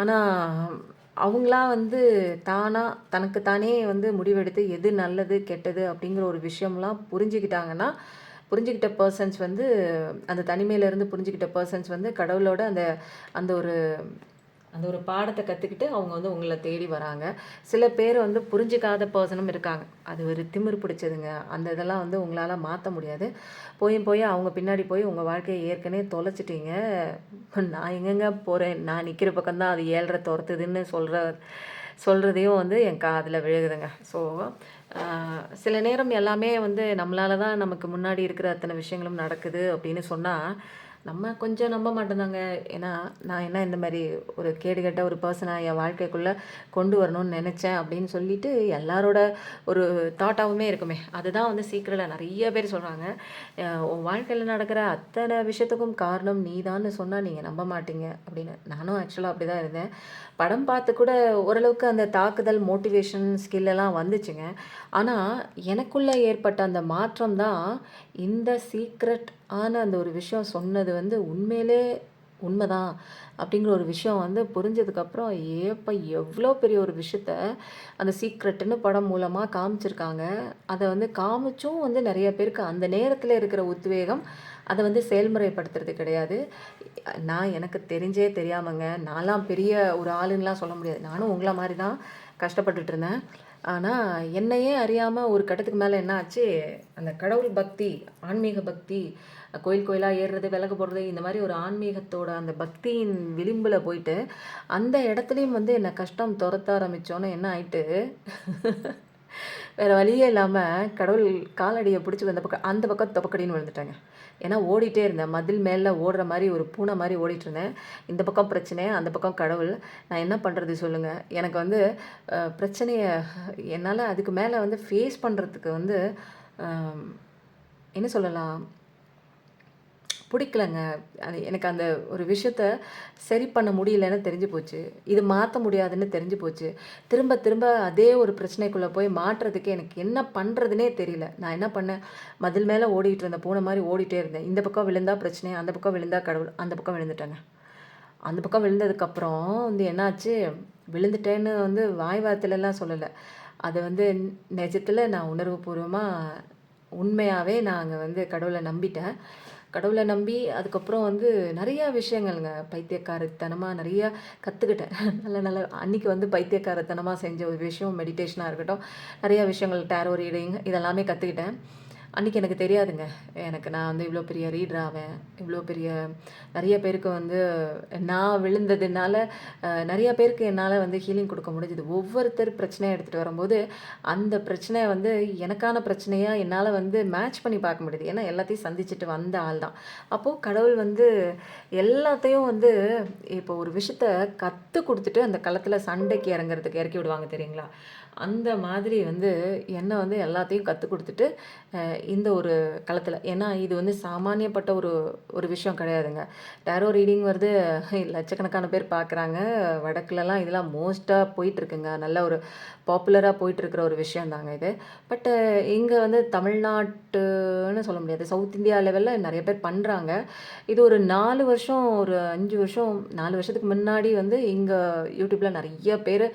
ஆனால் அவங்களா வந்து தானாக தனக்கு தானே வந்து முடிவெடுத்து எது நல்லது கெட்டது அப்படிங்கிற ஒரு விஷயம்லாம் புரிஞ்சுக்கிட்ட பர்சன்ஸ் வந்து அந்த தனிமையிலேருந்து புரிஞ்சுக்கிட்ட பர்சன்ஸ் வந்து கடவுளோட அந்த அந்த ஒரு அந்த ஒரு பாடத்தை கற்றுக்கிட்டு அவங்க வந்து உங்களை தேடி வராங்க. சில பேர் வந்து புரிஞ்சிக்காத பர்சனும் இருக்காங்க. அது ஒரு திமிரு பிடிச்சதுங்க. அந்த இதெல்லாம் வந்து உங்களால் மாற்ற முடியாது. போய் அவங்க பின்னாடி போய் உங்கள் வாழ்க்கையை ஏற்கனவே தொலைச்சிட்டீங்க. நான் எங்கெங்க போகிறேன், நான் நிற்கிற பக்கம்தான் அது 7:30 துரத்துதுன்னு சொல்கிறதையும் வந்து என் காதில் விழுகுதுங்க. ஸோ சில நேரம் எல்லாமே வந்து நம்மளால தான் நமக்கு முன்னாடி இருக்கிற அத்தனை விஷயங்களும் நடக்குது அப்படின்னு சொன்னால் நம்ம கொஞ்சம் நம்ப மாட்டோம்தாங்க. ஏன்னா நான் என்ன இந்த மாதிரி ஒரு கேடுகட்ட ஒரு பர்சனாக என் வாழ்க்கைக்குள்ளே கொண்டு வரணும்னு நினச்சேன் அப்படின்னு சொல்லிட்டு எல்லாரோட ஒரு தாட்டாகவுமே இருக்குமே. அதுதான் வந்து சீக்கிரத்தில் நிறைய பேர் சொல்கிறாங்க, உன் வாழ்க்கையில் நடக்கிற அத்தனை விஷயத்துக்கும் காரணம் நீ தான்னு சொன்னால் நீங்கள் நம்ப மாட்டீங்க அப்படின்னு. நானும் ஆக்சுவலாக அப்படி தான் இருந்தேன். படம் பார்த்து கூட ஓரளவுக்கு அந்த தாக்குதல் மோட்டிவேஷன் ஸ்கில்லெல்லாம் வந்துச்சுங்க. ஆனால் எனக்குள்ளே ஏற்பட்ட அந்த மாற்றம் தான் இந்த சீக்ரெட் ஆன அந்த ஒரு விஷயம் சொன்னது வந்து உண்மையிலே உண்மைதான் அப்படிங்கிற ஒரு விஷயம் வந்து புரிஞ்சதுக்கப்புறம் ஏப்பா எவ்வளோ பெரிய ஒரு விஷயத்த அந்த சீக்ரெட்டுன்னு படம் மூலமாக காமிச்சிருக்காங்க. அதை வந்து காமிச்சும் வந்து நிறைய பேருக்கு அந்த நேரத்தில் இருக்கிற உத்வேகம் அதை வந்து செயல்முறைப்படுத்துறது கிடையாது. நான் எனக்கு தெரிஞ்சே தெரியாமங்க, நான்லாம் பெரிய ஒரு ஆளுன்னெலாம் சொல்ல முடியாது. நானும் உங்களை மாதிரி தான் கஷ்டப்பட்டுட்டு இருந்தேன். ஆனால் என்னையே அறியாமல் ஒரு கட்டத்துக்கு மேலே என்ன ஆச்சு, அந்த கடவுள் பக்தி, ஆன்மீக பக்தி, கோயில் கோயிலாக ஏறுறது, விளக்கு போடுறது, இந்த மாதிரி ஒரு ஆன்மீகத்தோட அந்த பக்தியின் விளிம்பில் போயிட்டு அந்த இடத்துலையும் வந்து என்னை கஷ்டம் துரத்த ஆரம்பித்தோன்னே என்ன ஆயிட்டு வேறு வழியே இல்லாமல் கடவுள் காலடியை பிடிச்சி அந்த பக்கம் தொப்பக்கடின்னு விழுந்துட்டாங்க. ஏன்னா ஓடிட்டே இருந்தேன், மதில் மேலே ஓடுற மாதிரி ஒரு பூனை மாதிரி ஓடிட்டுருந்தேன். இந்த பக்கம் பிரச்சனை, அந்த பக்கம் கடவுள். நான் என்ன பண்ணுறது சொல்லுங்கள்? எனக்கு வந்து பிரச்சனையை என்னால் அதுக்கு மேலே வந்து ஃபேஸ் பண்ணுறதுக்கு வந்து என்ன சொல்லலாம், பிடிக்கலங்க. அது எனக்கு அந்த ஒரு விஷயத்த சரி பண்ண முடியலன்னு தெரிஞ்சு போச்சு. இது மாற்ற முடியாதுன்னு தெரிஞ்சு போச்சு. திரும்ப திரும்ப அதே ஒரு பிரச்சனைக்குள்ளே போய் மாட்டுறதுக்கு எனக்கு என்ன பண்ணுறதுனே தெரியல. நான் என்ன பண்ணேன், மதில் மேலே ஓடிட்டு இருந்தேன், பூனை மாதிரி ஓடிட்டே இருந்தேன். இந்த பக்கம் விழுந்தா பிரச்சனை, அந்த பக்கம் விழுந்தா கடவுள். அந்த பக்கம் விழுந்துட்டேங்க. அந்த பக்கம் விழுந்ததுக்கப்புறம் வந்து என்னாச்சு, விழுந்துட்டேன்னு வந்து வாய் வார்த்தையிலலாம் சொல்லலை. அது வந்து நிஜத்தில் நான் உணர்வுபூர்வமாக உண்மையாகவே நான் வந்து கடவுளை நம்பிட்டேன். கடவுளை நம்பி அதுக்கப்புறம் வந்து நிறையா விஷயங்கள்ங்க, பைத்தியக்காரத்தனமாக நிறையா கற்றுக்கிட்டேன். நல்ல நல்ல அன்றைக்கி வந்து பைத்தியக்காரத்தனமாக செஞ்ச ஒரு விஷயம் மெடிடேஷனாக இருக்கட்டும், நிறையா விஷயங்கள், டேரோ ரீடிங், இதெல்லாமே கற்றுக்கிட்டேன். அன்றைக்கி எனக்கு தெரியாதுங்க. நான் வந்து இவ்வளோ பெரிய ரீடர் ஆவேன், இவ்வளோ பெரிய நிறைய பேருக்கு வந்து நான் விழுந்ததுனால நிறைய பேருக்கு என்னால் வந்து ஹீலிங் கொடுக்க முடிஞ்சுது. ஒவ்வொருத்தர் பிரச்சனையை எடுத்துகிட்டு வரும்போது அந்த பிரச்சனையை வந்து எனக்கான பிரச்சனையாக என்னால் வந்து மேட்ச் பண்ணி பார்க்க முடியுது. ஏன்னா எல்லாத்தையும் சந்திச்சுட்டு வந்த ஆள் தான். அப்போது கடவுள் வந்து எல்லாத்தையும் வந்து இப்போ ஒரு விஷயத்த கற்றுக் கொடுத்துட்டு அந்த களத்தில் சண்டைக்கு இறங்குறதுக்கு இறக்கி விடுவாங்க தெரியுங்களா? அந்த மாதிரி வந்து என்ன வந்து எல்லாத்தையும் கற்றுக் கொடுத்துட்டு இந்த ஒரு களத்தில், ஏன்னா இது வந்து சாமானியப்பட்ட ஒரு ஒரு விஷயம் கிடையாதுங்க. டேரோ ரீடிங் வருது, லட்சக்கணக்கான பேர் பார்க்குறாங்க. வடக்குலலாம் இதெல்லாம் மோஸ்ட்டாக போயிட்டுருக்குங்க. நல்ல ஒரு பாப்புலராக போயிட்டுருக்கிற ஒரு விஷயம் தாங்க இது. பட்டு இங்கே வந்து தமிழ்நாட்டுன்னு சொல்ல முடியாது, சவுத் இந்தியா லெவலில் நிறைய பேர் பண்ணுறாங்க. இது ஒரு 4 வருஷம், ஒரு 5 வருஷம், 4 வருஷத்துக்கு முன்னாடி வந்து இங்கே யூடியூப்பில் நிறைய பேர்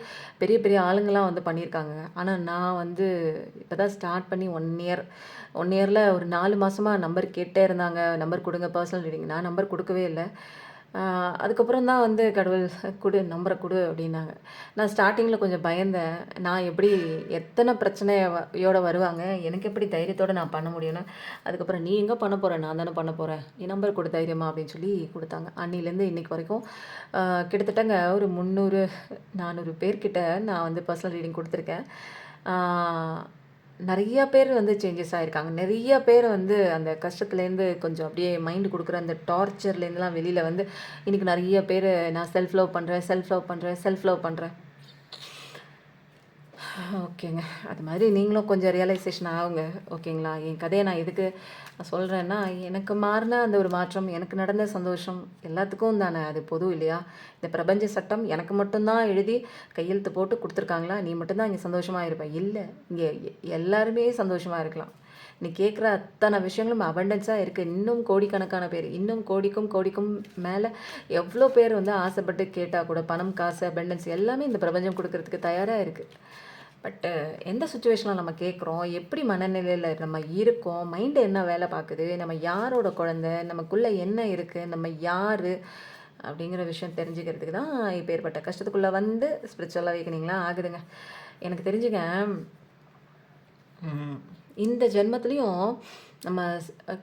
பெரிய பெரிய ஆளுங்கலாம் வந்து பண்ணியிருக்காங்க. ஆனால் நான் வந்து இப்போ தான் ஸ்டார்ட் பண்ணி 1 இயர், 1 இயரில் ஒரு 4 மாதமா நம்பர் கேட்டே இருந்தாங்க. நம்பர் கொடுங்க பர்சனல் ரீடிங். நான் நம்பர் கொடுக்கவே இல்லை. அதுக்கப்புறம் தான் வந்து கடவுள் குடு, நம்பரை குடு அப்படின்னாங்க. நான் ஸ்டார்டிங்கில் கொஞ்சம் பயந்தேன். நான் எப்படி எத்தனை பிரச்சனையோட வருவாங்க, எனக்கு எப்படி தைரியத்தோடு நான் பண்ண முடியும்னு. அதுக்கப்புறம் நீ எங்கே பண்ண போகிற, நான் தானே பண்ண போகிறேன், நீ நம்பர் கொடு தைரியமா அப்படின்னு சொல்லி கொடுத்தாங்க. அன்னிலேருந்து இன்னைக்கு வரைக்கும் கிட்டத்தட்டங்க ஒரு 300 400 பேர்கிட்ட நான் வந்து பர்சனல் ரீடிங் கொடுத்துருக்கேன். நிறைய பேர் வந்து சேஞ்சஸ் ஆகிருக்காங்க. நிறைய பேர் வந்து அந்த கஷ்டத்துலேருந்து கொஞ்சம் அப்படியே மைண்டு கொடுக்குற அந்த டார்ச்சர்லேருந்துலாம் வெளியில் வந்து இன்றைக்கி நிறைய பேர் நான் செல்ஃப் லவ் பண்ணுறேன், செல்ஃப் லவ் பண்ணுறேன், செல்ஃப் லவ் பண்ணுறேன். ஓகேங்க. அது மாதிரி நீங்களும் கொஞ்சம் ரியலைசேஷன் ஆகுங்க. ஓகேங்களா? என் கதையை நான் எதுக்கு சொல்கிறேன்னா, எனக்கு மாறின அந்த ஒரு மாற்றம், எனக்கு நடந்த சந்தோஷம் எல்லாத்துக்கும் தானே அது பொது இல்லையா? இந்த பிரபஞ்ச சட்டம் எனக்கு மட்டும்தான் எழுதி கையெழுத்து போட்டு கொடுத்துருக்காங்களா? நீ மட்டும்தான் இங்கே சந்தோஷமாக இருப்ப? இல்லை, இங்கே எல்லாருமே சந்தோஷமாக இருக்கலாம். நீ கேட்குற அத்தனை விஷயங்களும் அபண்டன்ஸாக இருக்குது. இன்னும் கோடிக்கணக்கான பேர், இன்னும் கோடிக்கும் கோடிக்கும் மேலே எவ்வளோ பேர் வந்து ஆசைப்பட்டு கேட்டால் கூட பணம், காசு, அபண்டன்ஸ் எல்லாமே இந்த பிரபஞ்சம் கொடுக்கறதுக்கு தயாராக இருக்குது. பட்டு எந்த சுச்சுவேஷனில் நம்ம கேட்குறோம், எப்படி மனநிலையில் நம்ம இருக்கோம், மைண்டு என்ன வேலை பார்க்குது, நம்ம யாரோட குழந்தை, நமக்குள்ளே என்ன இருக்குது, நம்ம யார் அப்படிங்கிற விஷயம் தெரிஞ்சுக்கிறதுக்கு தான் இப்போ ஏற்பட்ட கஷ்டத்துக்குள்ளே வந்து ஸ்பிரிச்சுவல் அவேக்கனிங்லாம் ஆகுதுங்க. எனக்கு தெரிஞ்சுங்க, இந்த ஜென்மத்துலேயும் நம்ம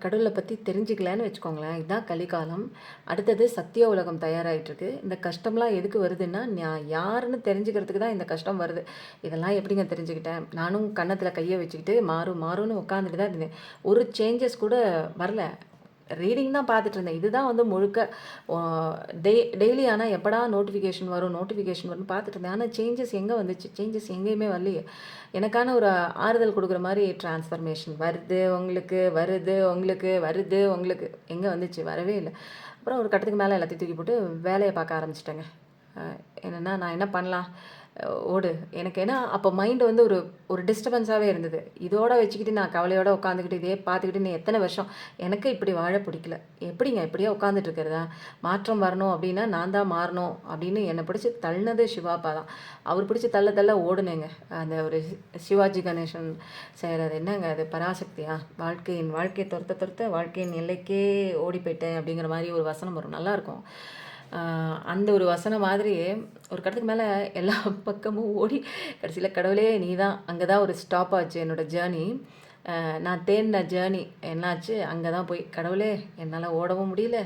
கடவுளை பற்றி தெரிஞ்சுக்கலன்னு வச்சுக்கோங்களேன், இதுதான் கலிகாலம். அடுத்தது சத்திய உலகம் தயாராகிட்டுருக்கு. இந்த கஷ்டம்லாம் எதுக்கு வருதுன்னா, நான் யாருன்னு தெரிஞ்சுக்கிறதுக்கு தான் இந்த கஷ்டம் வருது. இதெல்லாம் எப்படிங்க தெரிஞ்சுக்கிட்டேன்? நானும் கன்னத்தில் கையை வச்சுக்கிட்டு மாறும்னு உட்காந்துட்டு தான் இருந்தேன். ஒரு சேஞ்சஸ் கூட வரல. ரீடிங் தான் பார்த்துட்டு இருந்தேன். இதுதான் வந்து முழுக்க டெய்லி. ஆனால் எப்படா நோட்டிஃபிகேஷன் வரும்னு பார்த்துட்டு இருந்தேன். ஆனால் சேஞ்சஸ் எங்கே வந்துச்சு? சேஞ்சஸ் எங்கேயுமே வரலையே. எனக்கான ஒரு ஆறுதல் கொடுக்குற மாதிரி டிரான்ஸ்ஃபர்மேஷன் வருது உங்களுக்கு எங்கே வந்துச்சு? வரவே இல்லை. அப்புறம் ஒரு கட்டத்துக்கு மேலே எல்லாத்தையும் தூக்கி போட்டு வேலையை பார்க்க ஆரம்பிச்சிட்டேங்க. என்னென்னா, நான் என்ன பண்ணலாம், ஓடு. எனக்கு ஏன்னா அப்போ மைண்டு வந்து ஒரு டிஸ்டர்பன்ஸாகவே இருந்தது. இதோட வச்சுக்கிட்டு நான் கவலையோடு உட்காந்துக்கிட்டு இதே பார்த்துக்கிட்டு நீ எத்தனை வருஷம், எனக்கு இப்படி வாழ பிடிக்கல. எப்படிங்க இப்படியே உட்காந்துட்டு இருக்கிறதா? மாற்றம் வரணும் அப்படின்னா நான் தான் மாறணும் அப்படின்னு என்னை பிடிச்சி தள்ளினது சிவாப்பா தான். அவர் பிடிச்சி தள்ள ஓடுனேங்க. அந்த ஒரு சிவாஜி கணேசன் செய்கிறது என்னங்க, அது பராசக்தியா? வாழ்க்கையை துரத்த வாழ்க்கையின் எல்லைக்கே ஓடி போயிட்டேன் அப்படிங்கிற மாதிரி ஒரு வசனம் வரும், நல்லாயிருக்கும். அந்த ஒரு வசனம் மாதிரி ஒரு கட்டத்துக்கு மேலே எல்லா பக்கமும் ஓடி கடைசியில் கடவுளே நீ தான், அங்கே தான் ஒரு ஸ்டாப் ஆச்சு என்னோடய ஜேர்னி. நான் தேடின ஜேர்னி என்னாச்சு, அங்கே தான் போய் கடவுளே என்னால் ஓடவும் முடியல,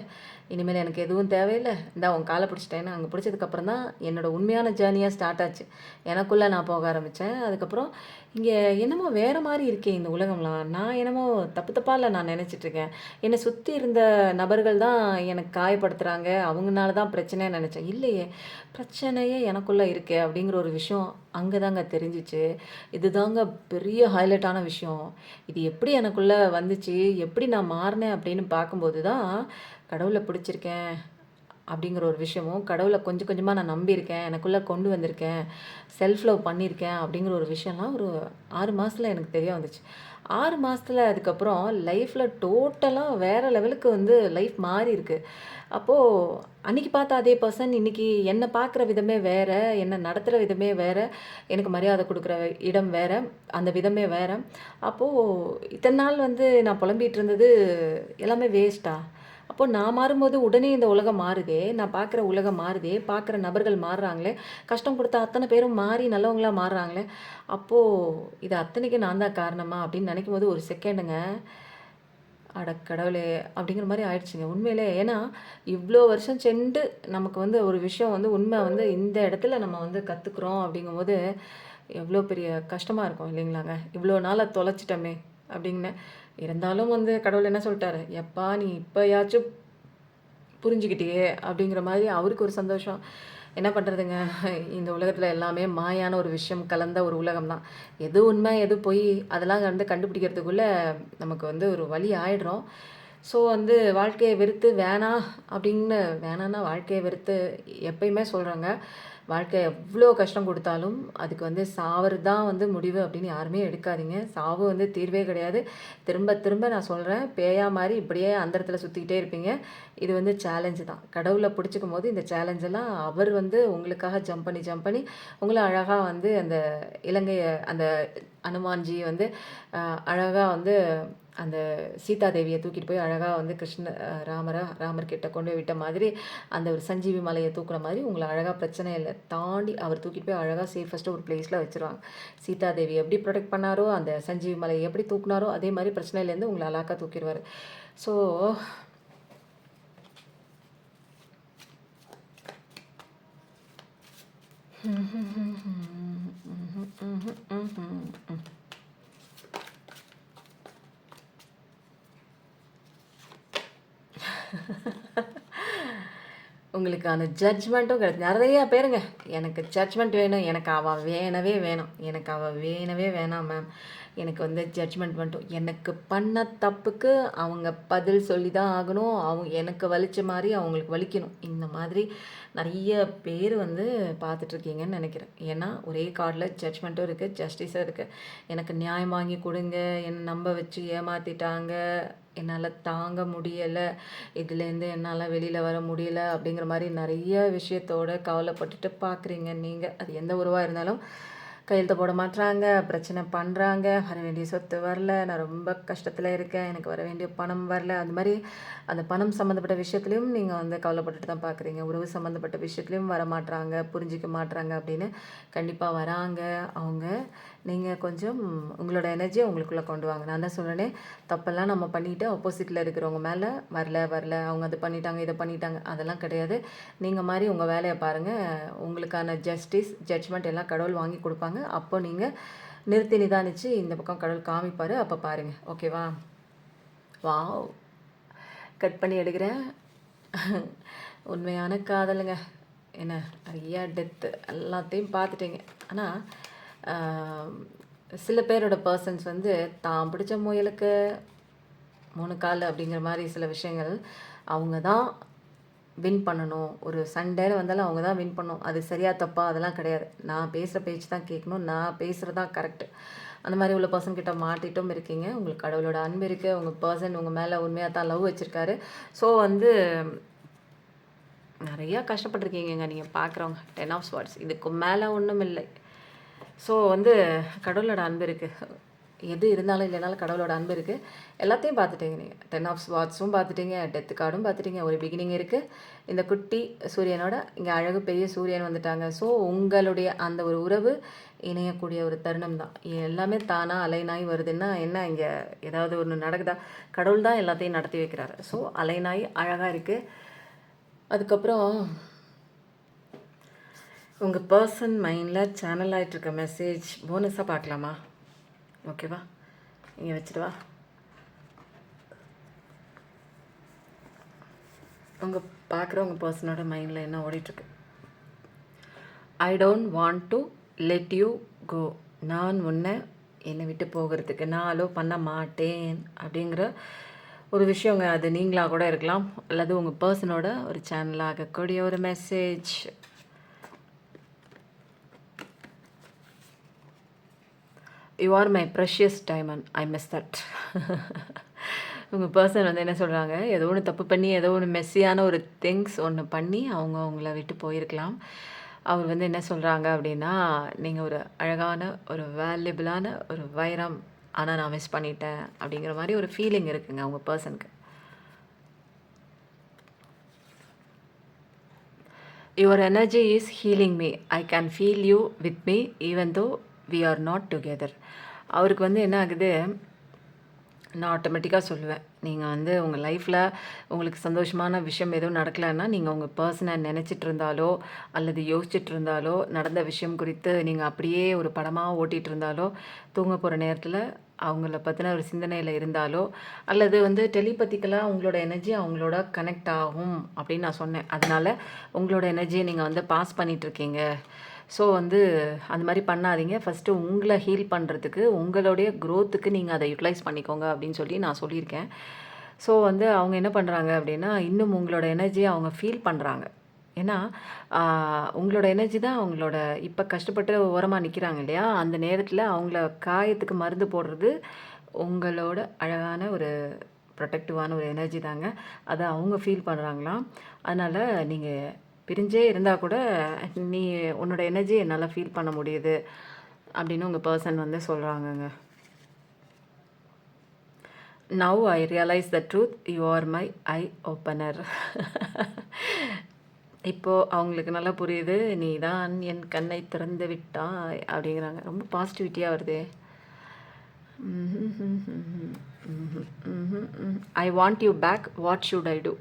இனிமேல் எனக்கு எதுவும் தேவையில்லை, இந்த உன் காலை பிடிச்சிட்டேன்னு அங்கே பிடிச்சதுக்கப்புறம் தான் என்னோடய உண்மையான ஜேர்னியாக ஸ்டார்ட் ஆச்சு. எனக்குள்ளே நான் போக ஆரம்பித்தேன். அதுக்கப்புறம் இங்கே என்னமோ வேறு மாதிரி இருக்கே இந்த உலகம்லாம், நான் என்னமோ தப்பாக இல்லை நான் நினச்சிட்ருக்கேன். என்னை சுற்றி இருந்த நபர்கள் தான் எனக்கு காயப்படுத்துகிறாங்க, அவங்களால தான் பிரச்சனைன்னு நினச்சேன். இல்லையே, பிரச்சனையே எனக்குள்ளே இருக்கே அப்படிங்கிற ஒரு விஷயம் அங்கே தாங்க தெரிஞ்சிச்சு. இதுதாங்க பெரிய ஹைலைட்டான விஷயம். இது எப்படி எனக்குள்ளே வந்துச்சு, எப்படி நான் மாறினேன் அப்படின்னு பார்க்கும்போது தான் கடவுளை பிடிச்சிருக்கேன் அப்படிங்கிற ஒரு விஷயமும், கடவுளை கொஞ்சம் கொஞ்சமாக நான் நம்பியிருக்கேன், எனக்குள்ளே கொண்டு வந்திருக்கேன், செல்ஃப் லவ் பண்ணியிருக்கேன் அப்படிங்கிற ஒரு விஷயம்லாம் ஒரு 6 மாதத்தில் எனக்கு தெரிய வந்துச்சு. 6 மாதத்தில் அதுக்கப்புறம் லைஃப்பில் டோட்டலாக வேறு லெவலுக்கு வந்து லைஃப் மாறி இருக்குது. அப்போது அன்றைக்கி பார்த்த அதே பர்சன் இன்றைக்கி என்னை பார்க்குற விதமே வேறு, என்னை நடத்துகிற விதமே வேறு, எனக்கு மரியாதை கொடுக்குற இடம் வேறு, அந்த விதமே வேறு. அப்போது இத்தனை நாள் வந்து நான் புலம்பிகிட்டு இருந்தது எல்லாமே வேஸ்ட்டா? அப்போது நான் மாறும்போது உடனே இந்த உலகம் மாறுதே, நான் பார்க்குற உலகம் மாறுதே, பார்க்குற நபர்கள் மாறுறாங்களே, கஷ்டம் கொடுத்த அத்தனை பேரும் மாறி நல்லவங்களாக மாறுறாங்களே, அப்போது இது அத்தனைக்கு நான் தான் காரணமா அப்படின்னு நினைக்கும் போது ஒரு செகண்டுங்க, அட கடவுளே அப்படிங்கிற மாதிரி ஆயிடுச்சுங்க உண்மையிலே. ஏன்னா இவ்வளோ வருஷம் சென்று நமக்கு வந்து ஒரு விஷயம் வந்து உண்மை வந்து இந்த இடத்துல நம்ம வந்து கற்றுக்குறோம் அப்படிங்கும்போது எவ்வளோ பெரிய கஷ்டமாக இருக்கும் இல்லைங்களாங்க. இவ்வளோ நாளை தொலைச்சிட்டோமே அப்படின்னு. இருந்தாலும் வந்து கடவுள் என்ன சொல்லிட்டாரு, எப்பா நீ இப்போயாச்சும் புரிஞ்சுக்கிட்டியே அப்படிங்கிற மாதிரி அவருக்கு ஒரு சந்தோஷம், என்ன பண்ணுறதுங்க, இந்த உலகத்தில் எல்லாமே மாயான ஒரு விஷயம் கலந்த ஒரு உலகம் தான். எது உண்மை எது பொய் அதெல்லாம் வந்து கண்டுபிடிக்கிறதுக்குள்ளே நமக்கு வந்து ஒரு வழி ஆயிடுறோம். ஸோ வந்து வாழ்க்கையை வெறுத்து வேணாம் அப்படின்னு வேணான்னா வாழ்க்கையை வெறுத்து எப்பயுமே சொல்கிறேங்க, வாழ்க்கை எவ்வளோ கஷ்டம் கொடுத்தாலும் அதுக்கு வந்து சாவது தான் வந்து முடிவு அப்படின்னு யாருமே எடுக்காதீங்க. சாவு வந்து தீர்வே கிடையாது. திரும்ப திரும்ப நான் சொல்கிறேன், பேயா மாதிரி இப்படியே அந்தரத்தில் சுற்றிக்கிட்டே இருப்பீங்க. இது வந்து சேலஞ்சு தான். கடவுளை பிடிச்சிக்கும் போது இந்த சேலஞ்செல்லாம் அவர் வந்து உங்களுக்காக ஜம்ப் பண்ணி ஜம்ப் பண்ணி உங்களை அழகாக வந்து அந்த இலங்கையை அந்த அனுமான்ஜி வந்து அழகாக வந்து அந்த சீதா தேவியை தூக்கிட்டு போய் அழகாக வந்து ராமர்கிட்ட கொண்டு போய் விட்ட மாதிரி அந்த ஒரு சஞ்சீவி மலையை தூக்குற மாதிரி உங்களை அழகாக பிரச்சனையில் தாண்டி அவர் தூக்கிட்டு போய் அழகாக சேஃபஸ்ட்டு ஒரு பிளேஸில் வச்சுருவாங்க. சீதா தேவி எப்படி ப்ரொடெக்ட் பண்ணாரோ, அந்த சஞ்சீவி மலையை எப்படி தூக்குனாரோ அதே மாதிரி பிரச்சனையிலேருந்து உங்களை அழகாக தூக்கிடுவார். ஸோ உங்களுக்கான ஜட்ஜ்மெண்ட்டும் கிடையாது. நிறையா பேருங்க எனக்கு ஜட்ஜ்மெண்ட் வேணும், எனக்கு அவள் வேணவே வேணும், எனக்கு அவள் வேணவே வேணாம் மேம், எனக்கு வந்து ஜட்ஜ்மெண்ட் மட்டும், எனக்கு பண்ண தப்புக்கு அவங்க பதில் சொல்லி தான் ஆகணும், அவங்க எனக்கு வலித்த மாதிரி அவங்களுக்கு வலிக்கணும். இந்த மாதிரி நிறைய பேர் வந்து பார்த்துட்ருக்கீங்கன்னு நினைக்கிறேன். ஏன்னா ஒரே கார்டில் ஜட்ஜ்மெண்ட்டும் இருக்குது, ஜஸ்டிஸும் இருக்குது. எனக்கு நியாயம் வாங்கி கொடுங்க, என்னை நம்ப வச்சு ஏமாற்றிட்டாங்க, என்னால் தாங்க முடியலை, இதுலேருந்து என்னால் வெளியில் வர முடியல அப்படிங்கிற மாதிரி நிறைய விஷயத்தோடு கவலைப்பட்டுட்டு பார்க்குறீங்க நீங்கள். அது எந்த உறவாக இருந்தாலும் கையெழுத்து போட மாட்டுறாங்க, பிரச்சனை பண்ணுறாங்க, வர வேண்டிய சொத்து வரல, நான் ரொம்ப கஷ்டத்தில் இருக்கேன், எனக்கு வர வேண்டிய பணம் வரல. அந்த மாதிரி அந்த பணம் சம்மந்தப்பட்ட விஷயத்துலையும் நீங்கள் வந்து கவலைப்பட்டுட்டு தான் பார்க்குறீங்க. உறவு சம்மந்தப்பட்ட விஷயத்துலையும் வர மாட்டுறாங்க, புரிஞ்சிக்க மாட்டுறாங்க அப்படின்னு. கண்டிப்பாக வராங்க அவங்க. நீங்கள் கொஞ்சம் உங்களோட எனர்ஜியை உங்களுக்குள்ளே கொண்டு வாங்க. நான் தான் சொல்கிறேனே, தப்பெல்லாம் நம்ம பண்ணிவிட்டு ஆப்போசிட்டில் இருக்கிறவங்க மேலே வரல அவங்க அது பண்ணிட்டாங்க இதை பண்ணிட்டாங்க அதெல்லாம் கிடையாது. நீங்கள் மாதிரி உங்கள் வேலையை பாருங்கள். உங்களுக்கான ஜட்ஜ்மெண்ட் எல்லாம் கடவுள் வாங்கி கொடுப்பாங்க. அப்போ நீங்கள் நிறுத்தி நிதானித்து இந்த பக்கம் கடவுள் காமிப்பார், அப்போ பாருங்கள். ஓகேவா? வாவ், கட் பண்ணி எடுக்கிறேன். உண்மையான காதலுங்க. என்ன நிறையா டெத்து எல்லாத்தையும் பார்த்துட்டீங்க. ஆனால் சில பேரோட பர்சன்ஸ் வந்து தான் பிடிச்ச முயலுக்கு 3 கால் அப்படிங்கிற மாதிரி சில விஷயங்கள் அவங்க தான் வின் பண்ணணும். ஒரு சண்டையில் வந்தாலும் அவங்க தான் வின் பண்ணணும். அது சரியா தப்பா அதெல்லாம் கிடையாது. நான் பேசுகிற பேச்சு தான் கேட்கணும், நான் பேசுகிறது தான் கரெக்டு. அந்த மாதிரி உள்ள பர்சன்கிட்ட மாட்டிட்டும் இருக்கீங்க. உங்களுக்கு கடவுளோட அன்பு இருக்குது, உங்கள் பர்சன் உங்கள் மேலே உண்மையாக தான் லவ் வச்சுருக்காரு. ஸோ வந்து நிறையா கஷ்டப்பட்டுருக்கீங்க நீங்கள் பார்க்குறவங்க. 10 ஆஃப் ஸ்வார்ட்ஸ், இதுக்கு மேலே ஒன்றும் இல்லை. ஸோ வந்து கடவுளோட அன்பு இருக்குது. எது இருந்தாலும் இல்லைனாலும் கடவுளோட அன்பு இருக்குது. எல்லாத்தையும் பார்த்துட்டீங்க நீங்கள். 10 ஆஃப் ஸ்வார்ட்ஸும் பார்த்துட்டீங்க, டெத்து கார்டும் பார்த்துட்டீங்க. ஒரு பிகினிங் இருக்குது. இந்த குட்டி சூரியனோட இங்கே அழகு பெரிய சூரியன் வந்துட்டாங்க. ஸோ உங்களுடைய அந்த ஒரு உறவு இணையக்கூடிய ஒரு தருணம் தான். எல்லாமே தானாக அலைனாய் வருதுன்னா என்ன, இங்கே ஏதாவது ஒன்று நடக்குதா? கடவுள் தான் எல்லாத்தையும் நடத்தி வைக்கிறாரு. ஸோ அலைனாய் அழகாக இருக்குது. அதுக்கப்புறம் உங்கள் பர்சன் மைண்டில் சேனல் ஆகிட்டுருக்க மெசேஜ் போனஸாக பார்க்கலாமா? ஓகேவா? இங்கே வச்சுருவா. உங்கள் பார்க்குறவங்க பர்சனோட மைண்டில் என்ன ஓடிட்டுருக்கு? I don't want to let you go. நான் என்னை விட்டு போகிறதுக்கு நான் அலோவ் பண்ண மாட்டேன் அப்படிங்கிற ஒரு விஷயங்க. அது நீங்களாக கூட இருக்கலாம், அல்லது உங்கள் பர்சனோட ஒரு சேனலாக கூடிய ஒரு message. You are my precious diamond, I miss that. உங்கள் பர்சன் வந்து என்ன சொல்கிறாங்க, ஏதோ ஒன்று தப்பு பண்ணி ஏதோ ஒன்று மெஸ்ஸியான ஒரு திங்ஸ் ஒன்று பண்ணி அவங்க உங்களை விட்டு போயிருக்கலாம். அவர் வந்து என்ன சொல்கிறாங்க அப்படின்னா, நீங்கள் ஒரு அழகான ஒரு வேல்யூபிளான ஒரு வைரம், ஆனால் நான் மிஸ் பண்ணிட்டேன் அப்படிங்கிற மாதிரி ஒரு ஃபீலிங் இருக்குங்க அவங்க பர்சனுக்கு. Your energy is healing me, I can feel you with me even though we are not together. அவருக்கு வந்து என்ன ஆகுது, நான் ஆட்டோமேட்டிக்காக சொல்லுவேன், நீங்கள் வந்து உங்கள் லைஃப்பில் உங்களுக்கு சந்தோஷமான விஷயம் எதுவும் நடக்கலைன்னா, நீங்கள் உங்கள் பர்சனை நினச்சிட்டு இருந்தாலோ அல்லது யோசிச்சுட்டு இருந்தாலோ, நடந்த விஷயம் குறித்து நீங்கள் அப்படியே ஒரு படமாக ஓட்டிகிட்டு இருந்தாலோ, தூங்க போகிற நேரத்தில் அவங்கள பற்றின ஒரு சிந்தனையில் இருந்தாலோ அல்லது வந்து டெலிபதிக்கலாக உங்களோட எனர்ஜி அவங்களோட கனெக்ட் ஆகும் அப்படின்னு நான் சொன்னேன். அதனால உங்களோட எனர்ஜியை நீங்கள் வந்து பாஸ் பண்ணிகிட்ருக்கீங்க. ஸோ வந்து அந்த மாதிரி பண்ணாதீங்க. ஃபஸ்ட்டு உங்களை ஹீல் பண்ணுறதுக்கு உங்களுடைய க்ரோத்துக்கு நீங்கள் அதை யூட்டிலைஸ் பண்ணிக்கோங்க அப்படின்னு சொல்லி நான் சொல்லியிருக்கேன். ஸோ வந்து அவங்க என்ன பண்ணுறாங்க அப்படின்னா, இன்னும் உங்களோட எனர்ஜியை அவங்க ஃபீல் பண்ணுறாங்க. ஏன்னா உங்களோட எனர்ஜி தான் அவங்களோட இப்போ கஷ்டப்பட்டு ஓரமாக நிற்கிறாங்க இல்லையா, அந்த நேரத்தில் அவங்கள காயத்துக்கு மருந்து போடுறது உங்களோட அழகான ஒரு ப்ரொடெக்டிவான ஒரு எனர்ஜி தாங்க. அதை அவங்க ஃபீல் பண்ணுறாங்களாம். அதனால் நீங்கள் பிரிஞ்சே இருந்தால் கூட நீ உன்னோட எனர்ஜி என்னால் ஃபீல் பண்ண முடியுது அப்படின்னு உங்கள் பர்சன் வந்து சொல்கிறாங்கங்க. Now I realise the truth, you are my eye opener. இப்போது அவங்களுக்கு நல்லா புரியுது, நீ தான் என் கண்ணை திறந்து விட்டாய் அப்படிங்கிறாங்க. ரொம்ப பாசிட்டிவிட்டியாக வருதே. I want you back, what should I do?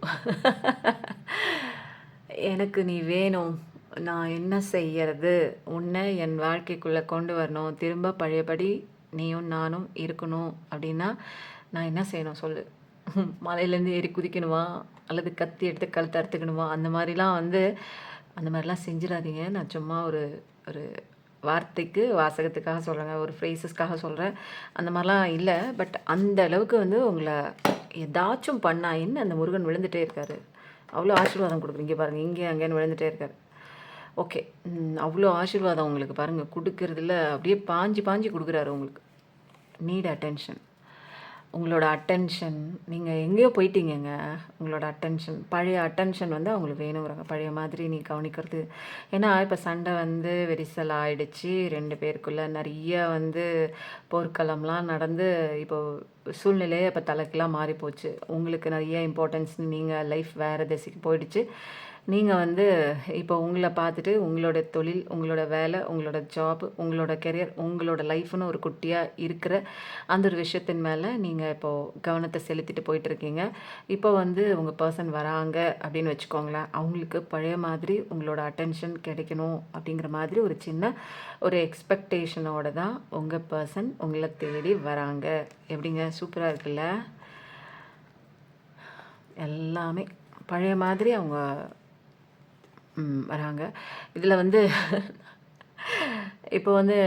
எனக்கு நீ வேணும், நான் என்ன செய்யறது? உன்னை என் வாழ்க்கைக்குள்ளே கொண்டு வரணும், திரும்ப பழையபடி நீயும் நானும் இருக்கணும் அப்படின்னா நான் என்ன செய்யணும் சொல்லு? மலையிலேருந்து ஏறி குதிக்கணுமா, அல்லது கத்தி எடுத்து கழுத்தை அறுத்துக்கணுமா? அந்த மாதிரிலாம் வந்து அந்த மாதிரிலாம் செஞ்சிடாதீங்க. நான் சும்மா ஒரு ஒரு வார்த்தைக்கு வாசகத்துக்காக சொல்கிறேங்க, ஒரு ஃப்ரேசஸ்க்காக சொல்கிறேன். அந்த மாதிரிலாம் இல்லை. பட் அந்த அளவுக்கு வந்து உங்களை ஏதாச்சும் பண்ணா என்ன, அந்த முருகன் விழுந்துகிட்டே இருக்கார். அவ்வளோ ஆசீர்வாதம் கொடுக்குறீங்க பாருங்கள், இங்கே அங்கேன்னு விழுந்துகிட்டே இருக்கார். ஓகே, அவ்வளோ ஆசீர்வாதம் உங்களுக்கு பாருங்கள் கொடுக்கறதில்ல, அப்படியே பாஞ்சு பாஞ்சு கொடுக்குறாரு உங்களுக்கு. NEET attention. உங்களோட அட்டென்ஷன், நீங்கள் எங்கேயோ போயிட்டீங்கங்க. உங்களோட அட்டென்ஷன், பழைய அட்டென்ஷன் வந்து அவங்களுக்கு வேணுங்கிறாங்க, பழைய மாதிரி நீ கவனிக்கிறது. ஏன்னா இப்போ சண்டை வந்து விரிசல் ஆயிடுச்சு, 2 பேருக்குள்ளே நிறைய வந்து போர்க்களம்லாம் நடந்து இப்போது சூழ்நிலையே இப்போ தலைக்கெலாம் மாறி போச்சு. உங்களுக்கு நிறைய இம்பார்ட்டன்ஸ், நீங்கள் லைஃப் வேறு திசைக்கு போயிடுச்சு. நீங்கள் வந்து இப்போ உங்களை பார்த்துட்டு உங்களோட தொழில், உங்களோட வேலை, உங்களோட ஜாப், உங்களோட கெரியர், உங்களோட லைஃப்னு ஒரு குட்டியாக இருக்கிற அந்த ஒரு விஷயத்தின் மேலே நீங்கள் இப்போது கவனத்தை செலுத்திட்டு போயிட்டுருக்கீங்க. இப்போ வந்து உங்கள் பர்சன் வராங்க அப்படின்னு வச்சுக்கோங்களேன், அவங்களுக்கு பழைய மாதிரி உங்களோட அட்டென்ஷன் கிடைக்கணும் அப்படிங்கிற மாதிரி ஒரு சின்ன ஒரு எக்ஸ்பெக்டேஷனோட தான் உங்கள் பர்சன் உங்களை தேடி வராங்க. எப்படிங்க, சூப்பராக இருக்குல்ல? எல்லாமே பழைய மாதிரி அவங்க வராங்க. இதில் வந்து இப்போ வந்து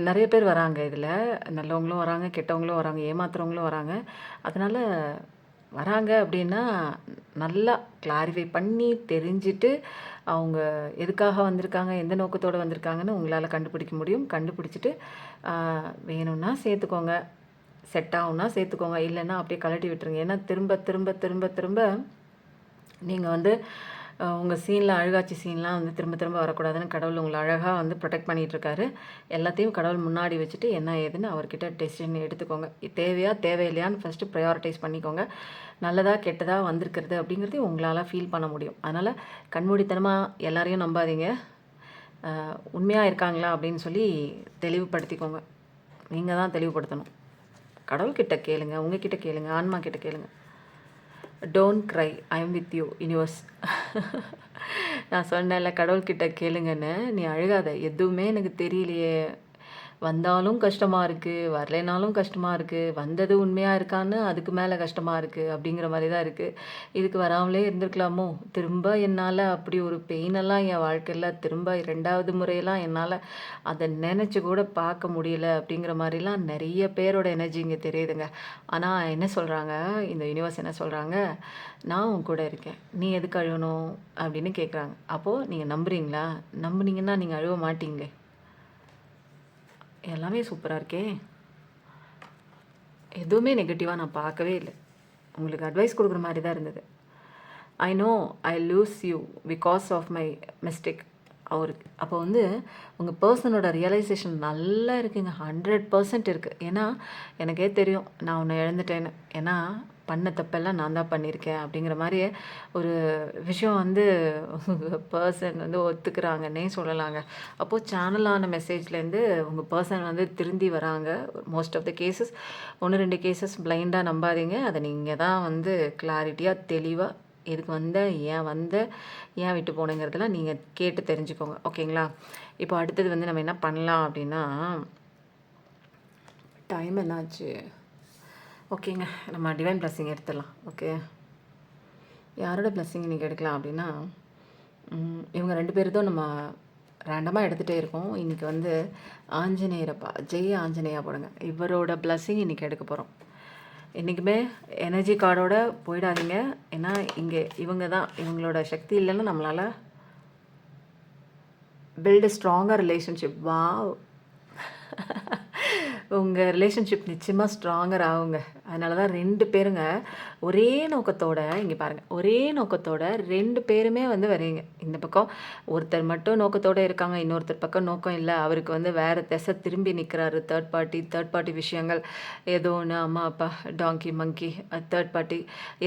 நிறைய பேர் வராங்க. இதில் நல்லவங்களும் வராங்க, கெட்டவங்களும் வராங்க, ஏமாத்துறவங்களும் வராங்க. அதனால் வராங்க அப்படின்னா நல்லா கிளாரிஃபை பண்ணி தெரிஞ்சுட்டு அவங்க எதுக்காக வந்திருக்காங்க, எந்த நோக்கத்தோடு வந்திருக்காங்கன்னு உங்களால் கண்டுபிடிக்க முடியும். கண்டுபிடிச்சிட்டு வேணும்னா சேர்த்துக்கோங்க, செட் ஆகும்னா சேர்த்துக்கோங்க, இல்லைன்னா அப்படியே கழட்டி விட்டுருங்க. ஏன்னா திரும்ப திரும்ப திரும்ப திரும்ப நீங்கள் வந்து உங்கள் சீனில், அழுகாட்சி சீன்லாம் வந்து திரும்ப திரும்ப வரக்கூடாதுன்னு கடவுள் உங்களை அழகாக வந்து ப்ரொடெக்ட் பண்ணிகிட்ருக்காரு. எல்லாத்தையும் கடவுள் முன்னாடி வச்சுட்டு என்ன ஏதுன்னு அவர்கிட்ட டெசிஷன் எடுத்துக்கோங்க. தேவையா தேவையில்லையான்னு ஃபஸ்ட்டு ப்ரையாரிட்டைஸ் பண்ணிக்கோங்க. நல்லதா கெட்டதாக வந்திருக்கிறது அப்படிங்கிறதையும் உங்களால் ஃபீல் பண்ண முடியும். அதனால் கண்மூடித்தனமாக எல்லாரையும் நம்பாதீங்க. உண்மையாக இருக்காங்களா அப்படின்னு சொல்லி தெளிவுபடுத்திக்கோங்க. நீங்கள் தான் தெளிவுபடுத்தணும். கடவுள்கிட்ட கேளுங்க, உங்ககிட்ட கேளுங்க, ஆன்மா கிட்ட கேளுங்க. Don't cry, I am with you universe. நான் சொன்னேன்ல கடவுள்கிட்ட கேளுங்கன்னு, நீ அழுகாத, எதுவுமே எனக்கு தெரியலையே, வந்தாலும் கஷ்டமாக இருக்குது, வரலைனாலும் கஷ்டமாக இருக்குது, வந்தது உண்மையாக இருக்கான்னு அதுக்கு மேலே கஷ்டமாக இருக்குது அப்படிங்கிற மாதிரி தான் இருக்குது. இதுக்கு வராமலே இருந்திருக்கலாமோ, திரும்ப என்னால் அப்படி ஒரு பெயினெல்லாம் என் வாழ்க்கையில் திரும்ப 2வது முறையெல்லாம் என்னால் அதை நினச்சி கூட பார்க்க முடியல அப்படிங்கிற மாதிரிலாம் நிறைய பேரோட எனர்ஜி இங்கே தெரியுதுங்க. ஆனால் என்ன சொல்கிறாங்க, இந்த யூனிவர்ஸ் என்ன சொல்கிறாங்க, நான் உன் கூட இருக்கேன், நீ எதுக்கு அழுகணும் அப்படின்னு கேட்குறாங்க. அப்போது நீங்கள் நம்புறீங்களா? நம்புனீங்கன்னா நீங்கள் அழுவ மாட்டீங்களே. எல்லாமே சூப்பராக இருக்கே, எதுவுமே நெகட்டிவாக நான் பார்க்கவே இல்லை. உங்களுக்கு அட்வைஸ் கொடுக்குற மாதிரி தான் இருந்தது. I know I lose you because of my mistake. அவருக்கு அப்போ வந்து உங்கள் பர்சனோட ரியலைசேஷன் நல்லா இருக்குங்க, 100% இருக்குது. ஏன்னா எனக்கே தெரியும் நான் உன்னை இழந்துட்டேன்னு. ஏன்னா பண்ண தப்பெல்லாம் நான் தான் பண்ணியிருக்கேன் அப்படிங்கிற மாதிரி ஒரு விஷயம் வந்து பர்சன் வந்து ஒத்துக்கிறாங்கன்னே சொல்லலாங்க. அப்போது சேனலான மெசேஜ்லேருந்து உங்கள் பர்சன் வந்து திருந்தி வராங்க. Most of the cases, 1-2 cases பிளைண்டாக நம்பாதீங்க. அதை நீங்கள் தான் வந்து கிளாரிட்டியாக தெளிவாக எதுக்கு வந்த, ஏன் விட்டு போனேங்கிறதெல்லாம் நீங்கள் கேட்டு தெரிஞ்சுக்கோங்க. ஓகேங்களா? இப்போ அடுத்தது வந்து நம்ம என்ன பண்ணலாம் அப்படின்னா, டைம் என்னாச்சு? ஓகேங்க. நம்ம டிவைன் பிளெஸ்ஸிங் எடுத்துடலாம். ஓகே. யாரோட பிளெஸ்ஸிங் இன்றைக்கி எடுக்கலாம் அப்படின்னா, இவங்க 2 பேர் தான் நம்ம ரேண்டமாக எடுத்துகிட்டே இருக்கோம். இன்றைக்கி வந்து ஆஞ்சநேயரப்பா, ஜெய் ஆஞ்சநேயா போடுங்க. இவரோட பிளெஸ்ஸிங் இன்றைக்கி எடுக்க போகிறோம். என்றைக்குமே எனர்ஜி கார்டோட போயிடாதீங்க. ஏன்னா இங்கே இவங்க தான், இவங்களோட சக்தி இல்லைன்னா நம்மளால் பில்டு ஸ்ட்ராங்கர் ரிலேஷன்ஷிப். வாவ்! உங்கள் ரிலேஷன்ஷிப் நிச்சயமாக ஸ்ட்ராங்கர் ஆகுங்க. அதனால தான் 2 பேருங்க ஒரே நோக்கத்தோட, இங்கே பாருங்கள், ஒரே நோக்கத்தோட 2 பேருமே வந்து வரீங்க. இந்த பக்கம் ஒருத்தர் மட்டும் நோக்கத்தோடு இருக்காங்க, இன்னொருத்தர் பக்கம் நோக்கம் இல்லை. அவருக்கு வந்து வேறு திசை திரும்பி நிற்கிறாரு. தேர்ட் பார்ட்டி விஷயங்கள் ஏதோ ஒன்று, அம்மா அப்பா, டாங்கி மங்கி, தேர்ட் பார்ட்டி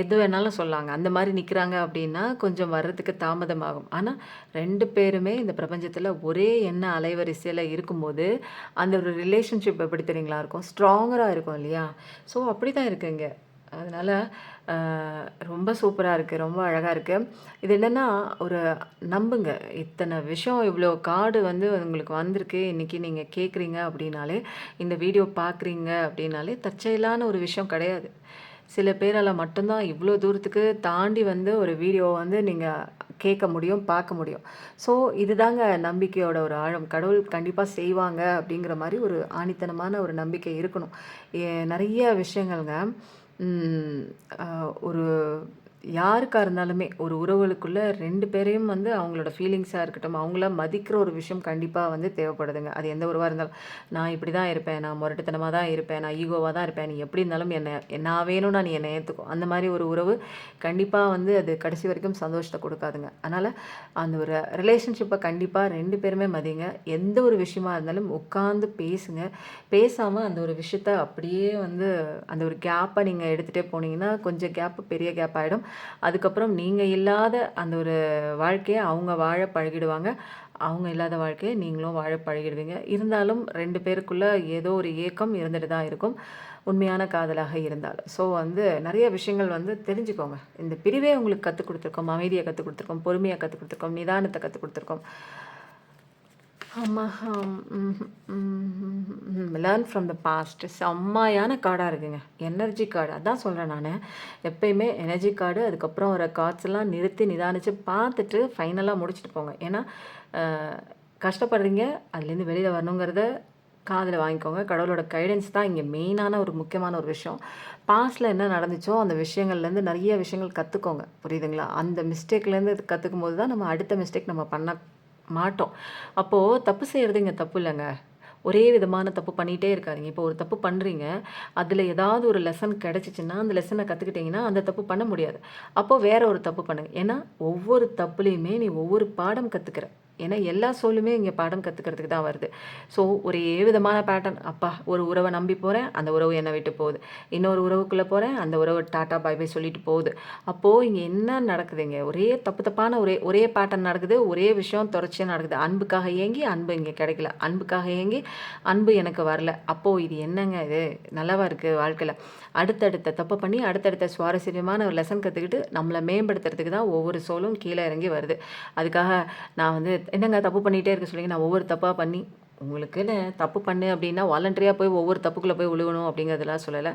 எது வேணாலும் சொல்லாங்க. அந்த மாதிரி நிற்கிறாங்க அப்படின்னா கொஞ்சம் வர்றதுக்கு தாமதமாகும். ஆனால் 2 பேருமே இந்த பிரபஞ்சத்தில் ஒரே எண்ண அலைவரிசையில் இருக்கும்போது அந்த ஒரு ரிலேஷன்ஷிப் எப்படி தெரியுங்களா இருக்கும்? ஸ்ட்ராங்கராக இருக்கும் இல்லையா? ஸோ அப்படி தான் இருக்குங்க. அதனால் ரொம்ப சூப்பராக இருக்குது, ரொம்ப அழகாக இருக்குது. இது என்னென்னா, ஒரு நம்புங்க, இத்தனை விஷயம் இவ்வளோ கார்டு வந்து உங்களுக்கு வந்திருக்கு, இன்றைக்கி நீங்கள் கேட்குறீங்க அப்படின்னாலே, இந்த வீடியோ பார்க்குறீங்க அப்படின்னாலே தற்செயலான ஒரு விஷயம் கிடையாது. சில பேரால் மட்டும்தான் இவ்வளோ தூரத்துக்கு தாண்டி வந்து ஒரு வீடியோ வந்து நீங்கள் கேட்க முடியும், பார்க்க முடியும். ஸோ இதுதாங்க நம்பிக்கையோட ஒரு ஆழம். கடவுள் கண்டிப்பாக செய்வாங்க அப்படிங்கிற மாதிரி ஒரு ஆணித்தனமான ஒரு நம்பிக்கை இருக்கணும். நிறைய விஷயங்கள்ங்க, ஒரு யாருக்காக இருந்தாலுமே ஒரு உறவுகளுக்குள்ளே 2 பேரையும் வந்து அவங்களோட ஃபீலிங்ஸாக இருக்கட்டும், அவங்கள மதிக்கிற ஒரு விஷயம் கண்டிப்பாக வந்து தேவைப்படுதுங்க. அது எந்த உறவாக இருந்தாலும். நான் இப்படி தான் இருப்பேன், நான் முரட்டுத்தனமாக தான் இருப்பேன், நான் ஈகோவாக தான் இருப்பேன், நீ எப்படி இருந்தாலும் நான் வேணும்னா நீ என்னை ஏற்றுக்கோ, அந்த மாதிரி ஒரு உறவு கண்டிப்பாக வந்து அது கடைசி வரைக்கும் சந்தோஷத்தை கொடுக்காதுங்க. அதனால் அந்த ஒரு ரிலேஷன்ஷிப்பை கண்டிப்பாக 2 பேருமே மதிங்க. எந்த ஒரு விஷயமா இருந்தாலும் உட்காந்து பேசுங்க. பேசாமல் அந்த ஒரு விஷயத்த அப்படியே வந்து அந்த ஒரு கேப்பை நீங்கள் எடுத்துகிட்டே போனீங்கன்னா கொஞ்சம் கேப்பு பெரிய கேப் ஆகிடும். அதுக்கப்புறம் நீங்கள் இல்லாத அந்த ஒரு வாழ்க்கையை அவங்க வாழ பழகிடுவாங்க. அவங்க இல்லாத வாழ்க்கையை நீங்களும் வாழ பழகிடுவீங்க. இருந்தாலும் 2 பேருக்குள்ளே ஏதோ ஒரு ஏக்கம் இருந்துட்டு தான் இருக்கும், உண்மையான காதலாக இருந்தால். ஸோ வந்து நிறைய விஷயங்கள் வந்து தெரிஞ்சுக்கோங்க. இந்த பிரிவே உங்களுக்கு கற்றுக் கொடுத்துருக்கோம், அமைதியை கற்றுக் கொடுத்துருக்கோம், பொறுமையை கற்றுக் கொடுத்துருக்கோம், நிதானத்தை கற்றுக் கொடுத்துருக்கோம். Learn from the past. செம்மையான கார்டாக இருக்குங்க, எனர்ஜி கார்டு. அதான் சொல்கிறேன் நான், எப்பயுமே எனர்ஜி கார்டு அதுக்கப்புறம் வர கார்ட்ஸ் எல்லாம் நிறுத்தி நிதானித்து பார்த்துட்டு ஃபைனலாக முடிச்சுட்டு போங்க. ஏன்னா கஷ்டப்படுறீங்க, அதுலேருந்து வெளியில் வரணுங்கிறத காதில் வாங்கிக்கோங்க. கடவுளோட கைடன்ஸ் தான் இங்கே மெயினான ஒரு முக்கியமான ஒரு விஷயம். பாஸ்டில் என்ன நடந்துச்சோ அந்த விஷயங்கள்லேருந்து நிறைய விஷயங்கள் கற்றுக்கோங்க, புரியுதுங்களா? அந்த மிஸ்டேக்லேருந்து கற்றுக்கும் போது தான் நம்ம அடுத்த மிஸ்டேக் நம்ம பண்ண மாட்டோம். அப்போது தப்பு செய்கிறது இங்கே தப்பு இல்லைங்க. ஒரே விதமான தப்பு பண்ணிகிட்டே இருக்காதீங்க. இப்போ ஒரு தப்பு பண்ணுறீங்க, அதில் ஏதாவது ஒரு லெசன் கிடச்சிச்சின்னா அந்த லெசனை கற்றுக்கிட்டிங்கன்னா அந்த தப்பு பண்ண முடியாது. அப்போது வேற ஒரு தப்பு பண்ணுங்கள். ஏன்னா ஒவ்வொரு தப்புலேயுமே நீ ஒவ்வொரு பாடம் கற்றுக்கிற. ஏன்னா எல்லா சோலுமே இங்கே பாடம் கற்றுக்கிறதுக்கு தான் வருது. ஸோ ஒரே விதமான பேட்டர்ன். அப்பா, ஒரு உறவை நம்பி போகிறேன், அந்த உறவு என்னை விட்டு போகுது. இன்னொரு உறவுக்குள்ளே போகிறேன், அந்த உறவு டாட்டா பை பை சொல்லிட்டு போகுது. அப்போது இங்கே என்ன நடக்குதுங்க? ஒரே தப்பான ஒரே பேட்டர்ன் நடக்குது. ஒரே விஷயம் தொடர்ச்சியாக நடக்குது. அன்புக்காக ஏங்கி அன்பு இங்கே கிடைக்கல, அன்புக்காக ஏங்கி அன்பு எனக்கு வரல. அப்போது இது என்னங்க? இது நல்லாவா இருக்குது வாழ்க்கையில்? அடுத்தடுத்த தப்பு பண்ணி அடுத்தடுத்த சுவாரஸ்யமான ஒரு லெசன் கற்றுக்கிட்டு நம்மளை மேம்படுத்துறதுக்கு தான் ஒவ்வொரு சோலும் கீழே இறங்கி வருது. அதுக்காக நான் வந்து என்னங்க தப்பு பண்ணிகிட்டே இருக்க சொல்லிங்க, நான் ஒவ்வொரு தப்பாக பண்ணி உங்களுக்குன்னு தப்பு பண்ணு அப்படின்னா வாலண்டரியாக போய் ஒவ்வொரு தப்புக்குள்ளே போய் விழுகணும் அப்படிங்கிறதுலாம் சொல்லலை.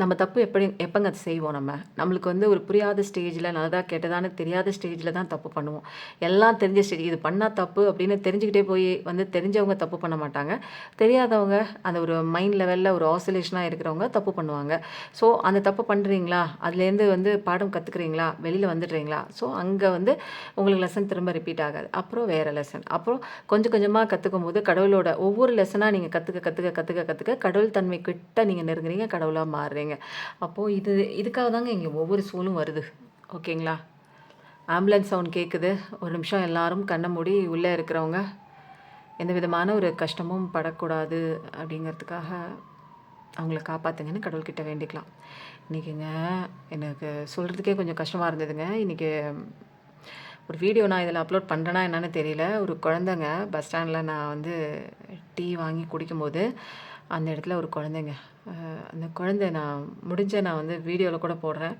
நம்ம தப்பு எப்போங்க அதை செய்வோம்? நம்மளுக்கு வந்து ஒரு புரியாத ஸ்டேஜில், நல்லதாக கெட்டதான்னு தெரியாத ஸ்டேஜில் தான் தப்பு பண்ணுவோம். எல்லாம் தெரிஞ்ச ஸ்டேஜ், இது பண்ணால் தப்பு அப்படின்னு தெரிஞ்சுக்கிட்டே போய் வந்து தெரிஞ்சவங்க தப்பு பண்ண மாட்டாங்க. தெரியாதவங்க அந்த ஒரு மைண்ட் லெவலில் ஒரு ஆசிலேஷனாக இருக்கிறவங்க தப்பு பண்ணுவாங்க. ஸோ அந்த தப்பு பண்ணுறீங்களா, அதுலேருந்து வந்து பாடம் கற்றுக்குறீங்களா, வெளியில் வந்துடுறீங்களா? ஸோ அங்கே வந்து உங்களுக்கு லெசன் திரும்ப ரிப்பீட் ஆகாது. அப்புறம் வேறு லெசன். அப்புறம் கொஞ்சம் கொஞ்சமாக கற்றுக்கும் போது கடவுளோட ஒவ்வொரு லெசனாக நீங்கள் கற்றுக்க கடவுள் தன்மை கிட்ட நீங்கள் நெருங்குறீங்க, கடவுளாக மாறுறீங்க. அப்போது இதுக்காக தாங்க இங்கே ஒவ்வொரு சூலும் வருது. ஓகேங்களா? ஆம்புலன்ஸ் சவுண்ட் கேட்குது. ஒரு நிமிஷம் எல்லாரும் கண்ணை மூடி உள்ளே இருக்கிறவங்க எந்த விதமான ஒரு கஷ்டமும் படக்கூடாது அப்படிங்கிறதுக்காக அவங்கள காப்பாற்றுங்கன்னு கடவுள்கிட்ட வேண்டிக்கலாம். இன்றைக்கிங்க எனக்கு சொல்கிறதுக்கே கொஞ்சம் கஷ்டமாக இருந்ததுங்க. இன்றைக்கி ஒரு வீடியோ நான் இதில் அப்லோட் பண்ணுறேன்னா என்னன்னு தெரியல. ஒரு குழந்தைங்க பஸ் ஸ்டாண்டில் நான் வந்து டீ வாங்கி குடிக்கும்போது அந்த இடத்துல ஒரு குழந்தைங்க, அந்த குழந்தை நான் வந்து வீடியோவில் கூட போடுறேன்.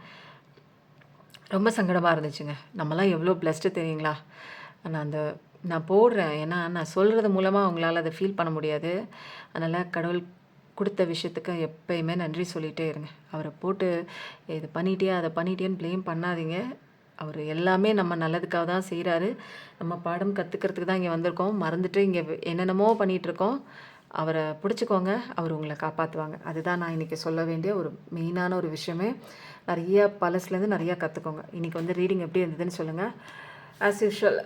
ரொம்ப சங்கடமாக இருந்துச்சுங்க. நம்மலாம் எவ்வளோ பிளஸ்டு தெரியுங்களா? நான் போடுறேன், ஏன்னா நான் சொல்கிறது மூலமாக அவங்களால அதை ஃபீல் பண்ண முடியாது. அதனால் கடவுள் கொடுத்த விஷயத்துக்கு எப்பயுமே நன்றி சொல்லிகிட்டே இருங்க. அவரை போட்டு இது பண்ணிட்டியா அதை பண்ணிட்டியான்னு ப்ளேம் பண்ணாதீங்க. அவர் எல்லாமே நம்ம நல்லதுக்காக தான் செய்கிறாரு. நம்ம பாடம் கற்றுக்கிறதுக்கு தான் இங்கே வந்திருக்கோம். மறந்துட்டு இங்கே என்னென்னமோ பண்ணிகிட்ருக்கோம். அவரை பிடிச்சிக்கோங்க. அவர் உங்களை காப்பாற்றுவாங்க. அதுதான் நான் இன்றைக்கி சொல்ல வேண்டிய ஒரு மெயினான ஒரு விஷயமே. நிறைய பழசுலேருந்து நிறையா கற்றுக்கோங்க. இன்றைக்கி வந்து ரீடிங் எப்படி இருந்ததுன்னு சொல்லுங்கள். ஆஸ் யூஷுவல்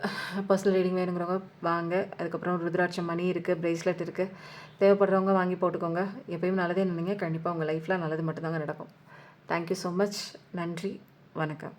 பர்சனல் ரீடிங் வேணுங்கிறவங்க வாங்க. அதுக்கப்புறம் ருத்ராட்சம் மணி இருக்குது, பிரேஸ்லெட் இருக்குது. தேவைப்படுறவங்க வாங்கி போட்டுக்கோங்க. எப்பயும் நல்லதே நினைங்க. கண்டிப்பாக உங்கள் லைஃப்பில் நல்லது மட்டும்தாங்க நடக்கும். Thank you so much. நன்றி. வணக்கம்.